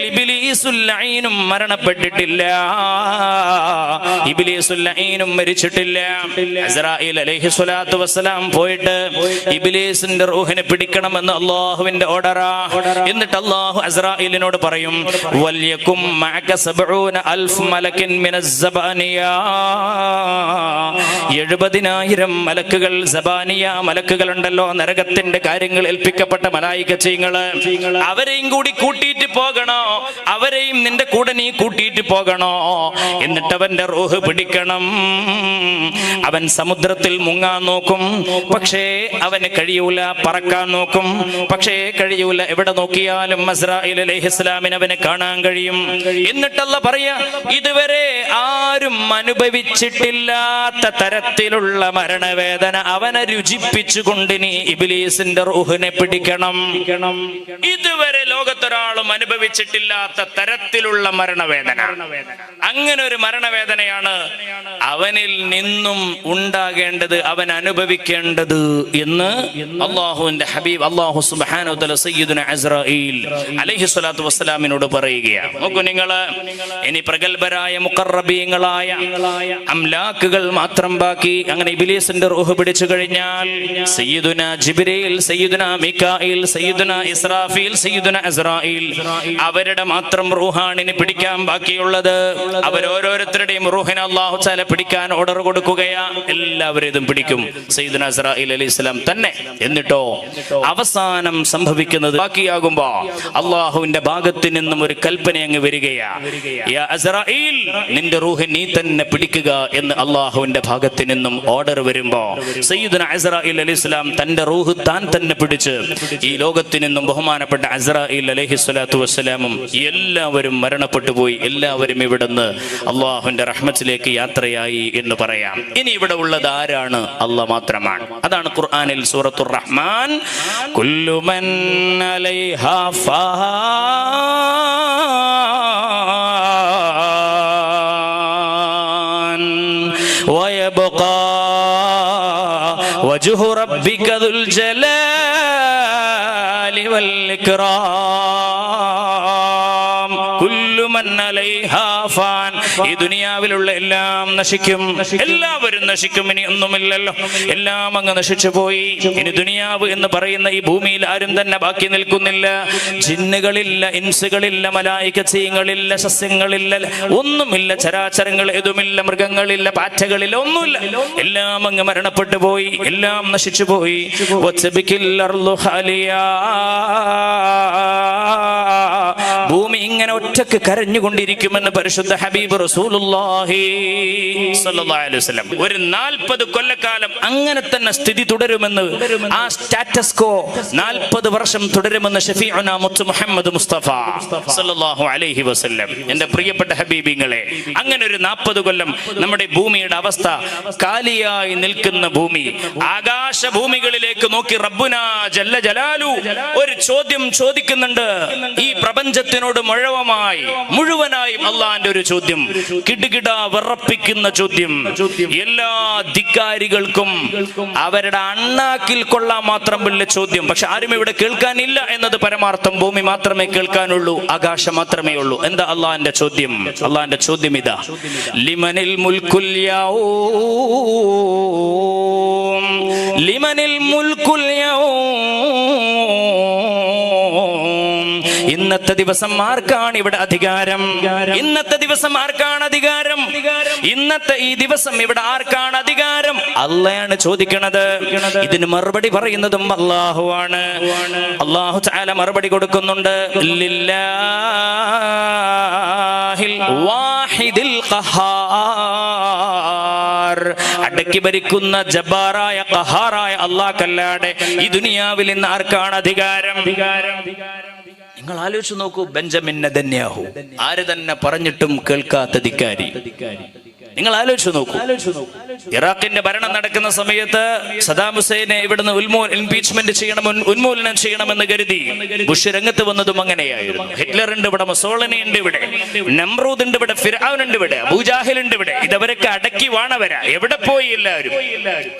ഇബ്ലീസുൽ ലഈനും മരണപ്പെട്ടിട്ടില്ല, ഇബ്ലീസുൽ ലഈനും മരിച്ചിട്ടില്ല. അസ്രായീൽ അലൈഹിസ്സലാത്തു വസ്സലാം പോയിട്ട് ഇബ്ലീസിന്റെ റൂഹിനെ പിടിക്കണമെന്ന് അല്ലാഹുവിന്റെ ഓർഡറാ. എന്നിട്ട് അല്ലാഹു അസ്രായീലിനോട് പറയും, വൽയകും മഅക 70000 മലക്കിൻ മിനസ് സബാനിയ, 70,000 മലക്കുകൾ, സബാനിയ മലക്കുകൾ ഉണ്ടല്ലോ, നരകത്തിന്റെ കാര്യങ്ങൾ ഏൽപ്പിക്കപ്പെട്ട മലായികച്ചീങ്ങള്, അവരെയും കൂടി കൂട്ടിയിട്ട് പോകണോ, അവരെയും നിന്റെ കൂടെ നീ കൂട്ടിയിട്ട് പോകണോ. എന്നിട്ട് അവന്റെ റൂഹ് പിടിക്കണം. അവൻ സമുദ്രത്തിൽ മുങ്ങാൻ നോക്കും, പക്ഷേ അവന് കഴിയൂല. പറക്കാൻ നോക്കും, പക്ഷേ കഴിയൂല. എവിടെ നോക്കിയാലും അസ്രായീൽ അലൈഹിസ്സലാമിനെ അവന് കാണാൻ കഴിയും. എന്നിട്ടല്ല പറയാ, ഇതുവരെ ആരും അനുഭവിച്ചിട്ടില്ലാത്ത തരത്തിലുള്ള മരണവേദന അവനെ രുചിപ്പിച്ചുകൊണ്ട് നീ ഇബ്ലീസിന്റെ റൂഹിനെ പിടിക്കണം. ഇതുവരെ ലോകത്തൊരാളും അനുഭവിച്ചിട്ടില്ലാത്ത തരത്തിലുള്ള മരണവേദന. അങ്ങനെ ഒരു മരണവേദനയാണ് അവനിൽ നിന്നും ഉണ്ടാകേണ്ടത്, അവൻ അനുഭവിക്കേണ്ടത് എന്ന് അല്ലാഹുവിന്റെ ഹബീബ് അല്ലാഹു സുബ്ഹാനഹു വ തആല സയ്യിദുനാ അസ്രായീൽ അലൈഹിസ്സലാത്തു വസ്സലാമിനോട് പറയുകയാണ്. നോക്കൂ നിങ്ങൾ, ഇനി പ്രഗൽഭരായ മുഖറബീങ്ങളായ അംലാക്കുകൾ മാത്രം ബാക്കി. അങ്ങനെ ഇബ്ലീസിന്റെ റൂഹ് പിടിച്ചു കഴിഞ്ഞാൽ സയ്യിദുനാ ജിബ്രീൽ, സയ്യിദുനാ മീകായിൽ, സയ്യിദുനാ ഇസ്രാഫീൽ, സയ്യിദുനാ അസ്രായീൽ, അവരുടെ മാത്രം റൂഹാണിന് പിടിക്കാൻ ബാക്കിയുള്ളത്. അവരോരോരുത്തരുടെയും റൂഹിനെ അല്ലാഹു തആല പിടിക്കാൻ ഓർഡർ കൊടുക്കുകയാ. എല്ലാവരും ഇതും പിടിക്കും, സയ്യിദുനാ അസ്രായീൽ അലൈഹിസ്സലാം തന്നെ. എന്നിട്ടോ അവസാനം സംഭവിക്കുന്നത്, ബാക്കിയാകുമ്പോ അല്ലാഹുവിന്റെ ഭാഗത്ത് നിന്നും ഒരു കൽപ്പന അങ്ങ് വരികയാ, യാ അസ്രായീൽ, നിന്റെ റൂഹ് നീ തന്നെ പിടിക്കുക എന്ന് അല്ലാഹുവിന്റെ ഭാഗത്ത് നിന്നും ഓർഡർ വരുമ്പോ സയ്യിദുനാ അസ്രായീൽ അലൈഹിസ്സലാം തന്റെ റൂഹ് താൻ തന്നെ പിടിച്ച് ഈ ലോകത്ത് നിന്നും ബഹുമാനപ്പെട്ട അസ്രായീൽ അലൈഹിസ്സലാത്തു വസ്സലാമും എല്ലാവരും മരണപ്പെട്ടു പോയി. എല്ലാവരും ഇവിടുന്ന് അല്ലാഹുവിന്റെ റഹ്മത്തിലേക്ക് യാത്രയായി എന്ന് പറയാം. ഇനി ഇവിടെ ഉള്ളത് ആരാണ്? അല്ലാഹ് മാത്രമാണ്. അതാണ് ഖുർആനിൽ സൂറത്തുർ റഹ്മാൻ, കുല്ലു മൻ അലൈഹാ ഫാൻ വയബ്ഖാ വജ്ഹു റബ്ബിക ദുൽ ജലാലി വൽ ഇക്റാം. കുല്ലു മൻ അലൈഹാ ഫാൻ, ഈ ദുനിയാവിലുള്ള എല്ലാം നശിക്കും, എല്ലാവരും നശിക്കും. ഇനി ഒന്നുമില്ലല്ലോ, എല്ലാം അങ്ങ് നശിച്ചു പോയി. ഇനി ദുനിയാവ് എന്ന് പറയുന്ന ഈ ഭൂമിയിൽ ആരും തന്നെ ബാക്കി നിൽക്കുന്നില്ല. ജിന്നുകളില്ല, ഇൻസുകളില്ല, മലായികച്ചീങ്ങളില്ല, സസ്യങ്ങളില്ല, ഒന്നുമില്ല, ചരാചരങ്ങൾ ഏതുമില്ല, മൃഗങ്ങളില്ല, പാറ്റകളില്ല, ഒന്നുമില്ല. എല്ലാം അങ്ങ് മരണപ്പെട്ടു പോയി, എല്ലാം നശിച്ചു പോയി. ഭൂമി ഇങ്ങനെ ഒറ്റക്ക് കരഞ്ഞുകൊണ്ടിരിക്കുമെന്ന് പരിശുദ്ധ ഹബീബ് റസൂലുള്ളാഹി സ്വല്ലല്ലാഹു അലൈഹി വസല്ലം. ഒരു 40 കൊല്ലക്കാലം അങ്ങനെ തന്നെ സ്ഥിതി തുടരുമെന്ന്, ആ സ്റ്റാറ്റസ് കോ 40 വർഷം തുടരുമെന്ന് ഷഫീഉനാ മുത്ത് മുഹമ്മദ് മുസ്തഫ സ്വല്ലല്ലാഹു അലൈഹി വസല്ലം. എന്റെ പ്രിയപ്പെട്ട ഹബീബിങ്ങളെ, അങ്ങനെ ഒരു 40 കൊല്ലം നമ്മുടെ ഭൂമിയുടെ അവസ്ഥ, കാലിയായി നിൽക്കുന്ന ഭൂമി. ആകാശഭൂമികളിലേക്ക് നോക്കി റബ്ബുനാ ജല്ല ജലാലു ഒരു ചോദ്യം ചോദിക്കുന്നുണ്ട്. ഈ പ്രപഞ്ചത്തിനോട് മുഴുവനായും അള്ളാന്റെ ഒരു ചോദ്യം, കിടുകിട വിറപ്പിക്കുന്ന ചോദ്യം. എല്ലാ ധിക്കാരികൾക്കും അവരുടെ അണ്ണാക്കിൽ കൊള്ളാൻ മാത്രം വലിയ ചോദ്യം. പക്ഷെ ആരും ഇവിടെ കേൾക്കാനില്ല എന്നത് പരമാർത്ഥം. ഭൂമി മാത്രമേ കേൾക്കാനുള്ളൂ, ആകാശം മാത്രമേ ഉള്ളൂ. എന്താ അള്ളാന്റെ ചോദ്യം? അള്ളാന്റെ ചോദ്യം ഇതാ, ലിമനിൽ മുൽക്കുൽ യൗം, ലിമനിൽ മുൽക്കുൽ യൗം. ഇന്നത്തെ ദിവസം ആർക്കാണ് ഇവിടെ അധികാരം? ഇന്നത്തെ ദിവസം ആർക്കാണ് അധികാരം? ഇന്നത്തെ ഈ ദിവസം ഇവിടെ ആർക്കാണ് അധികാരം? അല്ലാഹുവാണ് ചോദിക്കുന്നത്. ഇതിന് മറുപടി പറയുന്നതും അല്ലാഹുവാണ്. അല്ലാഹു തആല മറുപടി കൊടുക്കുന്നുണ്ട്, ലില്ലാഹിൽ വാഹിദിൽ ഖഹാർ. അടക്കി ഭരിക്കുന്ന ജബ്ബാറായ ഖഹാറായ അല്ലാഹുക്കല്ലാതെ ഈ ദുനിയാവിൽ ഇന്ന് ആർക്കാണ് അധികാരം? നിങ്ങൾ ആലോചിച്ച് നോക്കൂ, ബെഞ്ചമിൻ നെതന്യാഹു, ആര് തന്നെ പറഞ്ഞിട്ടും കേൾക്കാത്ത ധിക്കാരി. നിങ്ങൾ ആലോചിച്ച് നോക്കൂ. ഇറാഖിന്റെ ഭരണം നടക്കുന്ന സമയത്ത് സദാം ഹുസൈനെ ഇവിടുന്ന് ഇംപീച്ച്മെന്റ് ചെയ്യണം, ഉന്മൂലനം ചെയ്യണമെന്ന് കരുതി ബുഷ് രംഗത്ത് വന്നതും അങ്ങനെയായിരുന്നു. ഹിറ്റ്ലർ ഉണ്ട് ഇവിടെ, മുസോളിനി ഉണ്ട് ഇവിടെ, നമ്രൂദ് ഉണ്ട് ഇവിടെ, ഫിർഔൻ ഉണ്ട് ഇവിടെ, അബൂജാഹിൽ ഉണ്ട് ഇവിടെ. ഇതവരൊക്കെ അടക്കി വാണവരാ. എവിടെ പോയി എല്ലാവരും?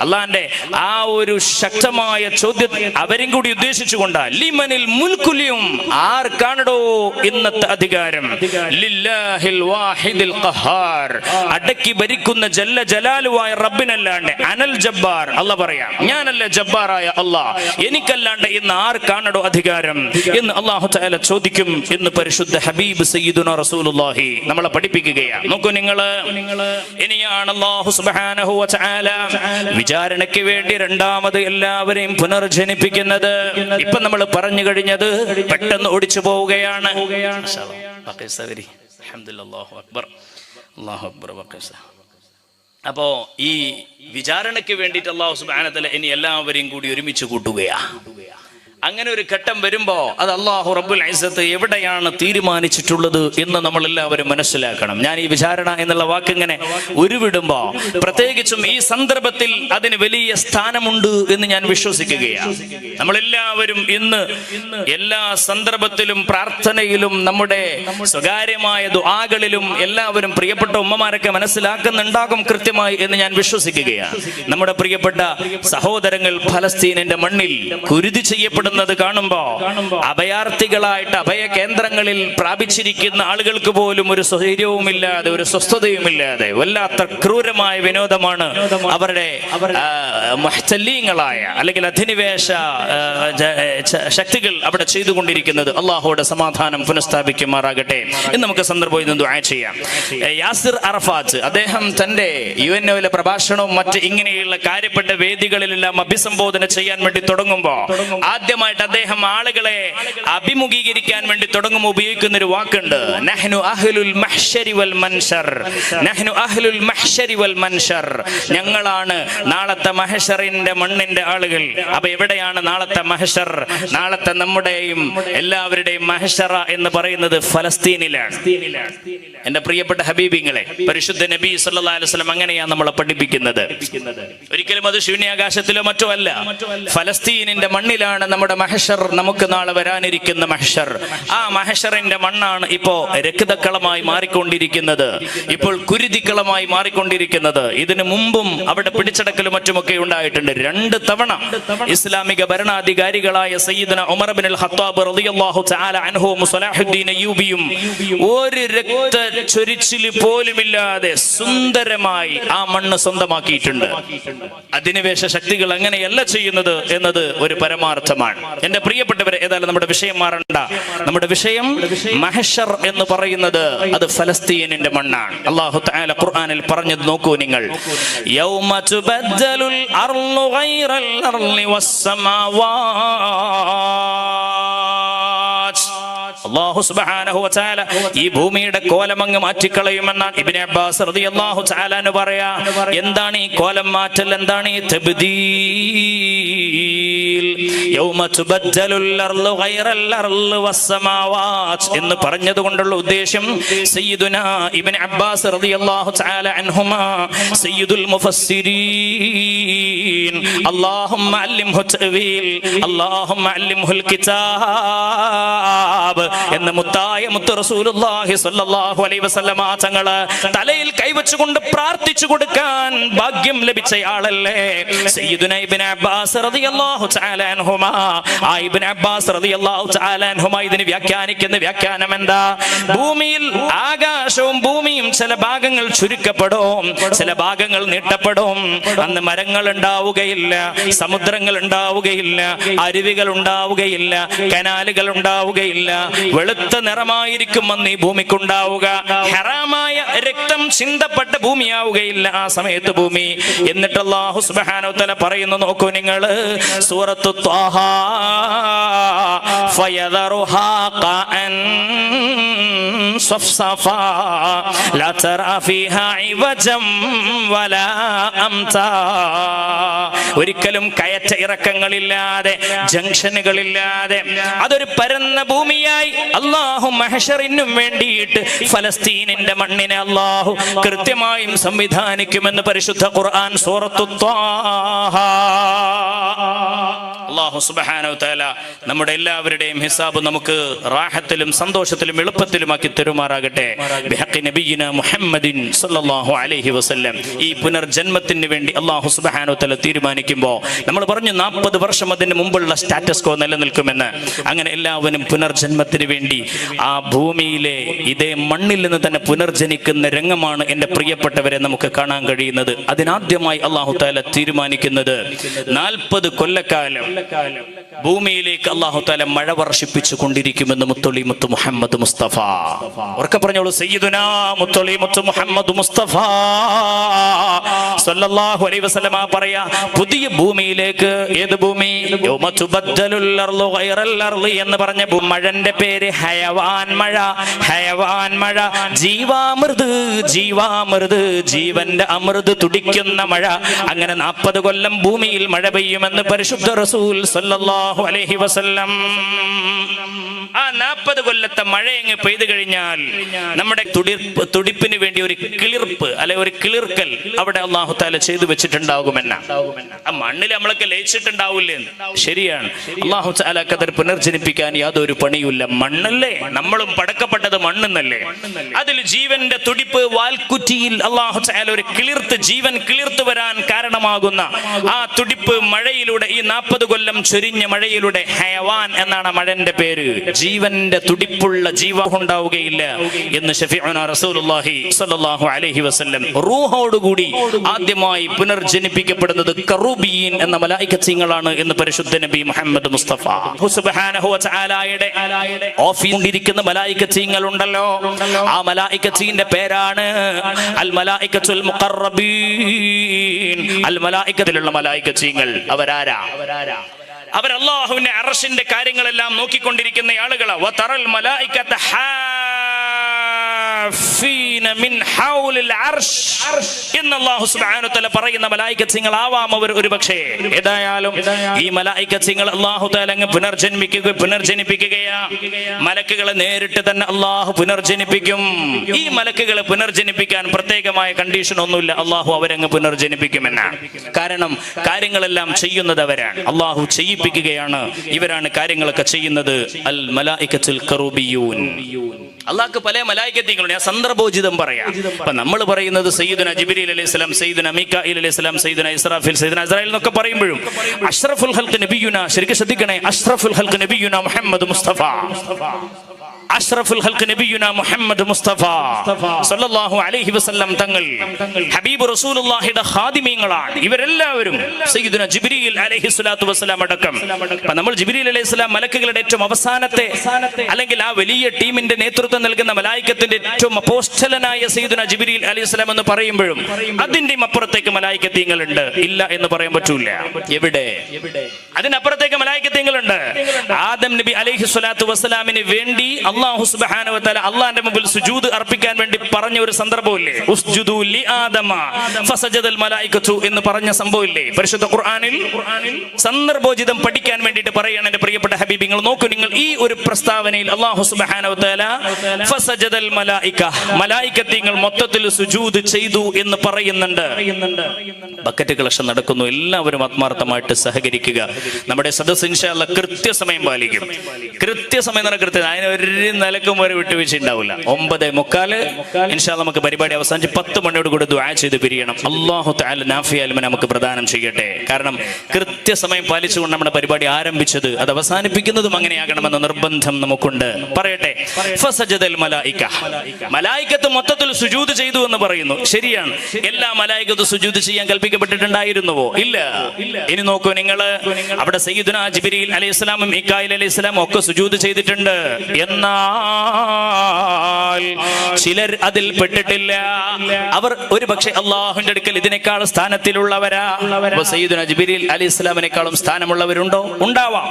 അള്ളാന്റെ ആ ഒരു ശക്തമായ ചോദ്യം അവരും കൂടി ഉദ്ദേശിച്ചുകൊണ്ടാ. ലിമനിൽ മുൽക്കുലിയും, ആർക്കാണോ ഇന്നത്തെ അധികാരം? ലില്ലാഹിൽ വാഹിദിൽ ഖഹാർ, അടക്കി ഭരിക്കുന്ന ജല്ല ജലാലുവായ റബ്ബിനല്ലാണ്ട്. അനൽ ജബ്ബാർ, അല്ലാഹ് പറയാം, ഞാനല്ല ജബ്ബാറായ അല്ലാഹ്, എനിക്കല്ലാണ്ട് ഇന്ന് ആർക്കാണോ അധികാരം എന്ന് അല്ലാഹു തആല ചോദിക്കും എന്ന് പരിശുദ്ധ ഹബീബ് സയ്യിദുനാ റസൂലുള്ളാഹി നമ്മളെ പഠിപ്പിക്കുകയാണ്. നോക്കൂ നിങ്ങള്, ഇനിയാണ് അല്ലാഹു സുബ്ഹാനഹു വ തആല വിചാരണയ്ക്ക് വേണ്ടി രണ്ടാമത് എല്ലാവരെയും പുനർജനിപ്പിക്കുന്നത്. ഇപ്പൊ നമ്മൾ പറഞ്ഞു കഴിഞ്ഞത് പെട്ടെന്ന് ഓടിച്ചു പോവുകയാണ്. അപ്പോ ഈ വിചാരണയ്ക്ക് വേണ്ടിയിട്ട് അല്ലാഹു സുബ്ഹാനഹു വ തആല ഇനി എല്ലാവരെയും കൂടി ഒരുമിച്ച് കൂട്ടുകയാ. അങ്ങനെ ഒരു ഘട്ടം വരുമ്പോ അത് അല്ലാഹു റബ്ബുൽ ഇസ്സത്ത് എവിടെയാണ് തീരുമാനിച്ചിട്ടുള്ളത് എന്ന് നമ്മൾ എല്ലാവരും മനസ്സിലാക്കണം. ഞാൻ ഈ വിചാരണ എന്നുള്ള വാക്ക് ഇങ്ങനെ ഉരുവിടുമ്പോ പ്രത്യേകിച്ചും ഈ സന്ദർഭത്തിൽ അതിന് വലിയ സ്ഥാനമുണ്ട് എന്ന് ഞാൻ വിശ്വസിക്കുകയാണ്. നമ്മളെല്ലാവരും ഇന്ന് എല്ലാ സന്ദർഭത്തിലും പ്രാർത്ഥനയിലും നമ്മുടെ സ്വകാര്യമായ ദുആകളിലും എല്ലാവരും പ്രിയപ്പെട്ട ഉമ്മമാരൊക്കെ മനസ്സിലാക്കുന്നുണ്ടാകും കൃത്യമായി എന്ന് ഞാൻ വിശ്വസിക്കുകയാണ്. നമ്മുടെ പ്രിയപ്പെട്ട സഹോദരങ്ങൾ ഫലസ്തീനിന്റെ മണ്ണിൽ കുരുതി ചെയ്യപ്പെടുന്ന കാണുമ്പോ അഭയാർത്ഥികളായിട്ട് അഭയ കേന്ദ്രങ്ങളിൽ പ്രാപിച്ചിരിക്കുന്ന ആളുകൾക്ക് പോലും ഒരു സ്വൈര്യവുമില്ലാതെ, ഒരു സ്വസ്ഥതയുമില്ലാതെ വല്ലാത്ത ക്രൂരമായ വിനോദമാണ് അവരുടെ മുഹ്തലീങ്ങളായ അല്ലെങ്കിൽ അധിനിവേശ ശക്തികൾ അവിടെ ചെയ്തുകൊണ്ടിരിക്കുന്നത്. അള്ളാഹുയുടെ സമാധാനം പുനഃസ്ഥാപിക്കുമാറാകട്ടെ എന്ന് നമുക്ക് സന്ദർഭം ഇന്ന് ദുആ ചെയ്യാം. യാസിർ അറഫാത്ത് അദ്ദേഹം തന്റെ യുഎൻഒയിലെ പ്രഭാഷണവും മറ്റ് ഇങ്ങനെയുള്ള കാര്യപ്പെട്ട വേദികളിലെല്ലാം അഭിസംബോധന ചെയ്യാൻ വേണ്ടി തുടങ്ങുമ്പോ ആദ്യമായിട്ട് അദ്ദേഹം ആളുകളെ അഭിമുഖീകരിക്കാൻ വേണ്ടി തുടങ്ങുമ്പോൾ ഉപയോഗിക്കുന്ന ഒരു വാക്കുണ്ട്, നഹ്നു അഹ്ലുൽ മഹ്ശരി വൽ മൻശർ. നഹ്നു അഹ്ലുൽ മഹ്ശരി വൽ മൻശർ, ഞങ്ങളാണ് നാളത്തെ മഹ്ശറിന്റെ മണ്ണിന്റെ ആളുകൾ. അപ്പൊ എവിടെയാണ് നാളത്തെ മഹ്ശർ? നാളത്തെ നമ്മുടെയും എല്ലാവരുടെയും മഹ്ശറ എന്ന് പറയുന്നത് ഫലസ്തീനിലാണ്. എന്റെ പ്രിയപ്പെട്ട ഹബീബിങ്ങളെ, പരിശുദ്ധ നബി സല്ലല്ലാഹു അലൈഹി വസല്ലം അങ്ങനെയാണ് നമ്മളെ പഠിപ്പിക്കുന്നത്. ഒരിക്കലും അത് ശൂന്യാകാശത്തിലോ മറ്റോ അല്ല, ഫലസ്തീനിന്റെ മണ്ണിലാണ് നമ്മുടെ മഹ്ശർ, നമുക്ക് നാളെ വരാനിരിക്കുന്ന മഹ്ശർ. ആ മഹ്ശറിന്റെ മണ്ണാണ് ഇപ്പോ രക്തക്കളമായി മാറിക്കൊണ്ടിരിക്കുന്നത്, ഇപ്പോൾ കുരുതിക്കളമായി മാറിക്കൊണ്ടിരിക്കുന്നത്. ഇതിനു മുമ്പും അവിടെ പിടിച്ചടക്കലും മറ്റുമൊക്കെ ഉണ്ടായിട്ടുണ്ട്. 2 തവണ ഇസ്ലാമിക ഭരണാധികാരികളായ സയ്യിദുന ഉമർ ഇബ്നുൽ ഖത്താബ് റളിയല്ലാഹു തആല അൻഹു സ്വലാഹുദ്ദീൻ അയ്യൂബിയും ഒരു രക്ത ചൊരിച്ചിൽ പോലുമില്ലാതെ സുന്ദരമായി ആ മണ്ണ് സ്വന്തമാക്കിയിട്ടുണ്ട്. അധിനിവേശ ശക്തികൾ അങ്ങനെയല്ല ചെയ്യുന്നത് എന്നത് ഒരു പരമാർത്ഥമാണ്. എന്റെ പ്രിയപ്പെട്ടവരെ, ഏതായാലും നമ്മുടെ വിഷയം മാറണ്ട. നമ്മുടെ വിഷയം മഹ്ശർ എന്ന് പറയുന്നത് അത് ഫലസ്തീനിന്റെ മണ്ണാണ്. അല്ലാഹു തആല ഖുർആനിൽ പറഞ്ഞത് നോക്കൂ നിങ്ങൾ, യൗമ തുബദ്ദലുൽ അർളു ഗൈറൽ അർളി വസ്സമാവാത്. അല്ലാഹു സുബ്ഹാനഹു വ തആല ഈ ഭൂമിയുടെ കോലം അങ്ങ് മാറ്റിക്കളയുമെന്നാണ് ഇബ്നു അബ്ബാസ് റളിയല്ലാഹു തആല അൻഹു പറയാ. എന്താണ് ഈ കോലം മാറ്റൽ? എന്താണ് ഈ തബ്ദീൽ? യൗമ തുബദ്ദലുൽ അർളു ഗൈറൽ അർളി വസ്സമാവാത് എന്ന് പറഞ്ഞതുകൊണ്ടുള്ള ഉദ്ദേശം സയ്യിദുനാ ഇബ്നു അബ്ബാസ് റളിയല്ലാഹു തആല അൻഹുമാ സയ്യിദുൽ മുഫസ്സിരീൻ, അല്ലാഹുമ്മ അല്ലിംഹു തഅവീൽ, അല്ലാഹുമ്മ അല്ലിംഹുൽ കിതാബ് എന്ന് മുത്തായ മുത്ത് റസൂലുള്ളാഹി സ്വല്ലല്ലാഹു അലൈഹി വസല്ലമ തങ്ങളെ തലയിൽ കൈവച്ചുകൊണ്ട് പ്രാർത്ഥിച്ചു കൊടുക്കാൻ ഭാഗ്യം ലഭിച്ചയാളല്ലേ സയ്യിദുനാ ഇബ്നു അബ്ബാസ് റളിയല്ലാഹു തആല അൻഹുമാ. ആ ഇബ്നു അബ്ബാസ് റളിയല്ലാഹു തആല അൻഹുമാ ഇതിനെ വ്യാഖ്യാനിക്കുന്ന വ്യാഖ്യാനം എന്താ? ഭൂമിയിൽ ആകാശവും ഭൂമിയും ചില ഭാഗങ്ങൾ ചുരുക്കപ്പെടും, ചില ഭാഗങ്ങൾ നീട്ടപ്പെടും. അന്ന് മരങ്ങൾ ഉണ്ടാവുകയില്ല, സമുദ്രങ്ങൾ ഉണ്ടാവുകയില്ല, അരുവികൾ ഉണ്ടാവുകയില്ല, കനാലുകൾ ഉണ്ടാവുകയില്ല. വെളുത്ത നിറമായിരിക്കും അന്ന് ഈ ഭൂമിക്കുണ്ടാവുക. ഹറാമായ രക്തം ചിന്തപ്പെട്ട ഭൂമിയാവുകയില്ല ആ സമയത്ത് ഭൂമി. എന്നിട്ട് അല്ലാഹു സുബ്ഹാനഹു വ തആല പറയുന്നു, നോക്കൂ നിങ്ങൾ, സൂറത്തു ത്വാഹ, ഫയദറുഹാ ഖഅൻ സഫ്സഫാ ലാ തറാ ഫീഹാ ഇവജം വലാ അംതാ. ഒരിക്കലും കയറ്റ ഇറക്കങ്ങളില്ലാതെ, ജംഗ്ഷനുകളില്ലാതെ അതൊരു പരന്ന ഭൂമിയായി അല്ലാഹു മഹ്ശറിനും വേണ്ടിയിട്ട് ഫലസ്തീനിന്റെ മണ്ണിനെ അല്ലാഹു കൃത്യമായും സംവിധാനിക്കുമെന്ന് പരിശുദ്ധ ഖുർആൻ സൂറത്തു ത്വാഹ. അല്ലാഹു സുബ്ഹാനഹു വ തആല നമ്മുടെ എല്ലാവരുടെയും ഹിസാബ് നമുക്ക് റാഹത്തിലും സന്തോഷത്തിലും എളുപ്പത്തിലുമാക്കി തരുമാറാകട്ടെ. ബിഹഖി നബിയിനാ മുഹമ്മദിൻ സല്ലല്ലാഹു അലൈഹി വസല്ലം. ഈ പുനർജന്മത്തിന് വേണ്ടി അല്ലാഹു സുബ്ഹാനഹു വ തആല തീരുമാനിക്കുമ്പോൾ നമ്മൾ പറഞ്ഞു 40 വർഷം അതിന് മുമ്പുള്ള സ്റ്റാറ്റസ് കോ നിലനിൽക്കുമെന്ന്. അങ്ങനെ എല്ലാവരും പുനർജന്മത്തിന് വേണ്ടി ആ ഭൂമിയിലെ ഇതേ മണ്ണിൽ നിന്ന് തന്നെ പുനർജനിക്കുന്ന രംഗമാണ് എൻ്റെ പ്രിയപ്പെട്ടവരെ നമുക്ക് കാണാൻ കഴിയുന്നത്. അതിനാദ്യമായി അല്ലാഹു തആല തീരുമാനിക്കുന്നത് 40 കൊല്ലക്കാലം ഭൂമിയിലേക്ക് അല്ലാഹു തആല മഴ വർഷിപ്പിച്ചു കൊണ്ടിരിക്കുമെന്ന് മുത്തൊളി മുത്തു മുഹമ്മദ് മുസ്തഫ. ഉറക്കെ പറഞ്ഞോളൂ, സയ്യിദുനാ മുത്തൊളി മുത്തു മുഹമ്മദ് മുസ്തഫ സല്ലല്ലാഹു അലൈഹി വസല്ലമ പറയാ, പുതിയ ഭൂമിയിലേക്ക്. ഏത് ഭൂമി? യൗമ തുബദ്ദലുൽ അർളു ഗൈറൽ അർളി എന്ന് പറഞ്ഞ മഴന്റെ പേര് ഹയവാൻ മഴ. ഹയവാൻ മഴ, ജീവാമൃത്. ജീവാമൃത്, ജീവന്റെ അമൃത് തുടിക്കുന്ന മഴ. അങ്ങനെ 40 കൊല്ലം ഭൂമിയിൽ മഴ പെയ്യുമെന്ന് പരിശുദ്ധ റസൂൽ സല്ലല്ലാഹു അലൈഹി വസല്ലം. ആ 40 കൊല്ലത്തെ മഴ അങ്ങ് പെയ്തു കഴിഞ്ഞാൽ നമ്മുടെ തുടിപ്പിന് വേണ്ടി ഒരു കിളിർപ്പ്, അല്ലെ ഒരു കിളിർക്കൽ അവിടെ അല്ലാഹു തആല ചെയ്തു വെച്ചിട്ടുണ്ടാകുമെന്ന. ആ മണ്ണിൽ നമ്മളൊക്കെ ലയിച്ചിട്ടുണ്ടാവില്ലേ? ശരിയാണ്. അല്ലാഹു തആലക്ക് അത് പുനർജനിപ്പിക്കാൻ യാതൊരു പണിയുമില്ല. മണ്ണല്ലേ, നമ്മളും പടക്കപ്പെട്ടത് മണ്ണെന്നല്ലേ. അതിൽ ജീവന്റെ തുടിപ്പ്, വാൽക്കുറ്റിയിൽ അല്ലാഹു തആല ഒരു കിളിർത്ത്, ജീവൻ കിളിർത്ത് വരാൻ കാരണമാകുന്ന ആ തുടിപ്പ് മഴയിലൂടെ, ഈ 40 കൊല്ലം ചൊരിഞ്ഞ മഴയിലൂടെ, ഹയവാൻ എന്നാണ് മഴന്റെ പേര്. ജീവന്റെ തുടിപ്പുള്ള ജീവൻ ഉണ്ടാവുകയില്ല എന്ന് ശഫീഉനാ റസൂലുള്ളാഹി സ്വല്ലല്ലാഹു അലൈഹി വസല്ലം. റൂഹോടുകൂടി ആദ്യമായി പുനർജനിപ്പിക്കപ്പെടുന്നത് കറൂബീൻ എന്ന മലായികത്തുകളാണ് എന്ന് പരിശുദ്ധ നബി മുഹമ്മദ് മുസ്തഫ സുബ്ഹാനഹു വ തആലയുടെ ഓഫീസിലിരിക്കുന്ന മലായികത്തുകൾ ഉണ്ടല്ലോ, ആ മലായികത്തിന്റെ പേരാണ് അൽ മലായികത്തുൽ മുഖറബീൻ. അൽ മലായികത്തിലുള്ള മലായികത്തുകൾ അവരാരാ? അവർ അല്ലാഹുവിന്റെ അർശിന്റെ കാര്യങ്ങളെല്ലാം നോക്കിക്കൊണ്ടിരിക്കുന്ന ആളുകളാ. വതറൽ മലായികത ഹാഫീന മിൻ ഹൗലിൽ അർശ് എന്ന് അല്ലാഹു സുബ്ഹാനഹു വ തആല പറയുന്ന മലായികത്തുകൾ ആവാം അവർ ഒരുപക്ഷേ. ഏതായാലും ഈ മലായികത്തുകൾ അല്ലാഹു തആല അങ്ങ് പുനർജനിപ്പിക്കുകയാ. മലക്കുകളെ നേരിട്ട് തന്നെ അല്ലാഹു പുനർജനിപ്പിക്കും. ഈ മലക്കുകളെ പുനർജനിപ്പിക്കാൻ പ്രത്യേകമായ കണ്ടീഷൻ ഒന്നുമില്ല, അല്ലാഹു അവരങ്ങ് പുനർജനിപ്പിക്കുമെന്നാണ്. കാരണം കാര്യങ്ങളെല്ലാം ചെയ്യുന്നത് അവരാണ്, അല്ലാഹു ചെയ്യിപ്പിക്കുകയാണ്. ഇവരാണ് കാര്യങ്ങളൊക്കെ ചെയ്യുന്നത്. അൽ മലായികത്തുൽ കറൂബിയൂൻ. അള്ളാഹ്ക്ക് പല മലായികത്തുകളുണ്ട്. ഞാൻ സന്ദർഭോചിതം പറയാം. അപ്പൊ നമ്മൾ പറയുന്നത് സയ്യിദുനാ ജിബ്രീൽ അലൈഹിസ്സലാം, സയ്യിദുനാ മീകായിൽ അലൈഹിസ്സലാം, സയ്യിദുനാ ഇസ്രാഫീൽ, സയ്യിദുനാ ഇസ്രായേൽ എന്നൊക്കെ പറയുമ്പോഴും അഷ്റഫുൽ ഖൽഖ് നബിയുനാ, ശരിക്കും ശ്രദ്ധിക്കണേ, അഷ്റഫുൽ ഖൽഖ് നബിയുനാ മുഹമ്മദ് മുസ്തഫ. അഷ്റഫുൽ ഖൽഖ് നബിയുനാ മുഹമ്മദ് മുസ്തഫ സല്ലല്ലാഹു അലൈഹി വസല്ലം തങ്ങൾ ഹബീബ് റസൂലുള്ളാഹിയുടെ ഖാദിമീങ്ങളാണ്. ഇവരെല്ലാവരും സയ്യിദുനാ ജിബ്രീൽ അലൈഹിസ്സലാത്തു വസ്സലാം അടക്കം. നമ്മൾ ജിബ്രീൽ അലൈഹിസ്സലാം മലക്കുകളുടെ ഏറ്റവും അവസാനത്തെ, അല്ലെങ്കിൽ ആ വലിയ ടീമിന്റെ നേതൃത്വം നൽകുന്ന മലായികത്തിന്റെ ഏറ്റവും അപ്പോസ്തലനായ സയ്യിദുനാ ജിബ്രീൽ അലൈഹിസ്സലാം എന്ന് പറയുമ്പോഴും അതിന്റെയും അപ്പുറത്തേക്ക് മലായികത്തുകളുണ്ട്. ഇല്ല എന്ന് പറയാൻ പറ്റൂല. എവിടെ? അതിനപ്പുറത്തേക്ക് മലായികത്തുകളുണ്ട്. ആദം നബി അലൈഹിസ്സലാത്തു വസ്സലാമിന് വേണ്ടി അല്ലാഹു സുബ്ഹാനഹു വ തആല അല്ലാഹുവിന്റെ മുമ്പിൽ സുജൂദ് അർപ്പിക്കാൻ വേണ്ടി പറഞ്ഞ ഒരു സംദർഭമില്ലേ? ഉസ്ജുദു ലി ആദമ ഫസജദൽ മലായികതു എന്ന് പറഞ്ഞ സംഭവമില്ലേ പരിശുദ്ധ ഖുർആനിൽ? സന്ദർഭോചിതം പഠിക്കാൻ വേണ്ടിയിട്ട് പറയാണ് എൻ്റെ പ്രിയപ്പെട്ട ഹബീബിങ്ങൾ. നോക്കൂ നിങ്ങൾ, ഈ ഒരു പ്രസ്താവനയിൽ അല്ലാഹു സുബ്ഹാനഹു വ തആല ഫസജദൽ മലായിക, മലായികത്തുകൾ മൊത്തത്തിൽ സുജൂദ് ചെയ്തു എന്ന് പറയുന്നുണ്ട്. ബക്കറ്റ് കളക്ഷൻ നടക്കുന്നു. എല്ലാവരും ആത്മാർത്ഥമായിട്ട് സഹകരിക്കുക. നമ്മുടെ സദസ്സ് ഇൻഷാ അല്ലാഹ് കൃത്യസമയം പാലിക്കും. കൃത്യസമയം അതിന് ഒരു നിലക്കും ഒരു വിട്ടുവീഴ്ച ഉണ്ടാവില്ല. 9:45 ഇൻഷാ അല്ലാഹ് നമുക്ക് പരിപാടി അവസാനിച്ച് 10 മണിയോട് കൂടി ദുആ ചെയ്ത് പിരിയണം. അല്ലാഹു തആല നാഫിയ ഇൽമ നമുക്ക് പ്രദാനം ചെയ്യട്ടെ. കാരണം കൃത്യസമയം പാലിച്ചുകൊണ്ട് നമ്മുടെ പരിപാടി ആരംഭിച്ചത്, അത് അവസാനിപ്പിക്കുന്നതും അങ്ങനെയാകണമെന്ന നിർബന്ധം നമുക്കുണ്ട്. പറയട്ടെ, ഫസജദൽ മലായിക, മലായികത്ത് മൊത്തത്തിൽ സുജൂദ് ചെയ്തു എന്ന് പറയുന്നു. ശരിയാണ്. എല്ലാ മലായികത്തും സുജൂദ് ചെയ്യാൻ കൽപ്പിക്കപ്പെട്ടിട്ടുണ്ടായിരുന്നുവോ? ഇല്ല. ഇനി നോക്കൂ നിങ്ങൾ, അവിടെ സയ്യിദുനാ ജിബ്രീൽ അലൈഹിസ്സലാമും മീകായിൽ അലൈഹിസ്സലാമും ഒക്കെ സുജൂദ് ചെയ്തിട്ടുണ്ട്. എന്നാൽ ചിലർ അതിൽ പെട്ടിട്ടില്ല. അവർ ഒരു പക്ഷേ അള്ളാഹുവിന്റെ അടുക്കൽ ഇതിനേക്കാൾ സ്ഥാനത്തിലുള്ളവരാ. സയ്യിദുനാ ജിബ്രീൽ അലൈഹിസ്സലാമിനേക്കാളും സ്ഥാനമുള്ളവരുണ്ടോ? ഉണ്ടാവാം.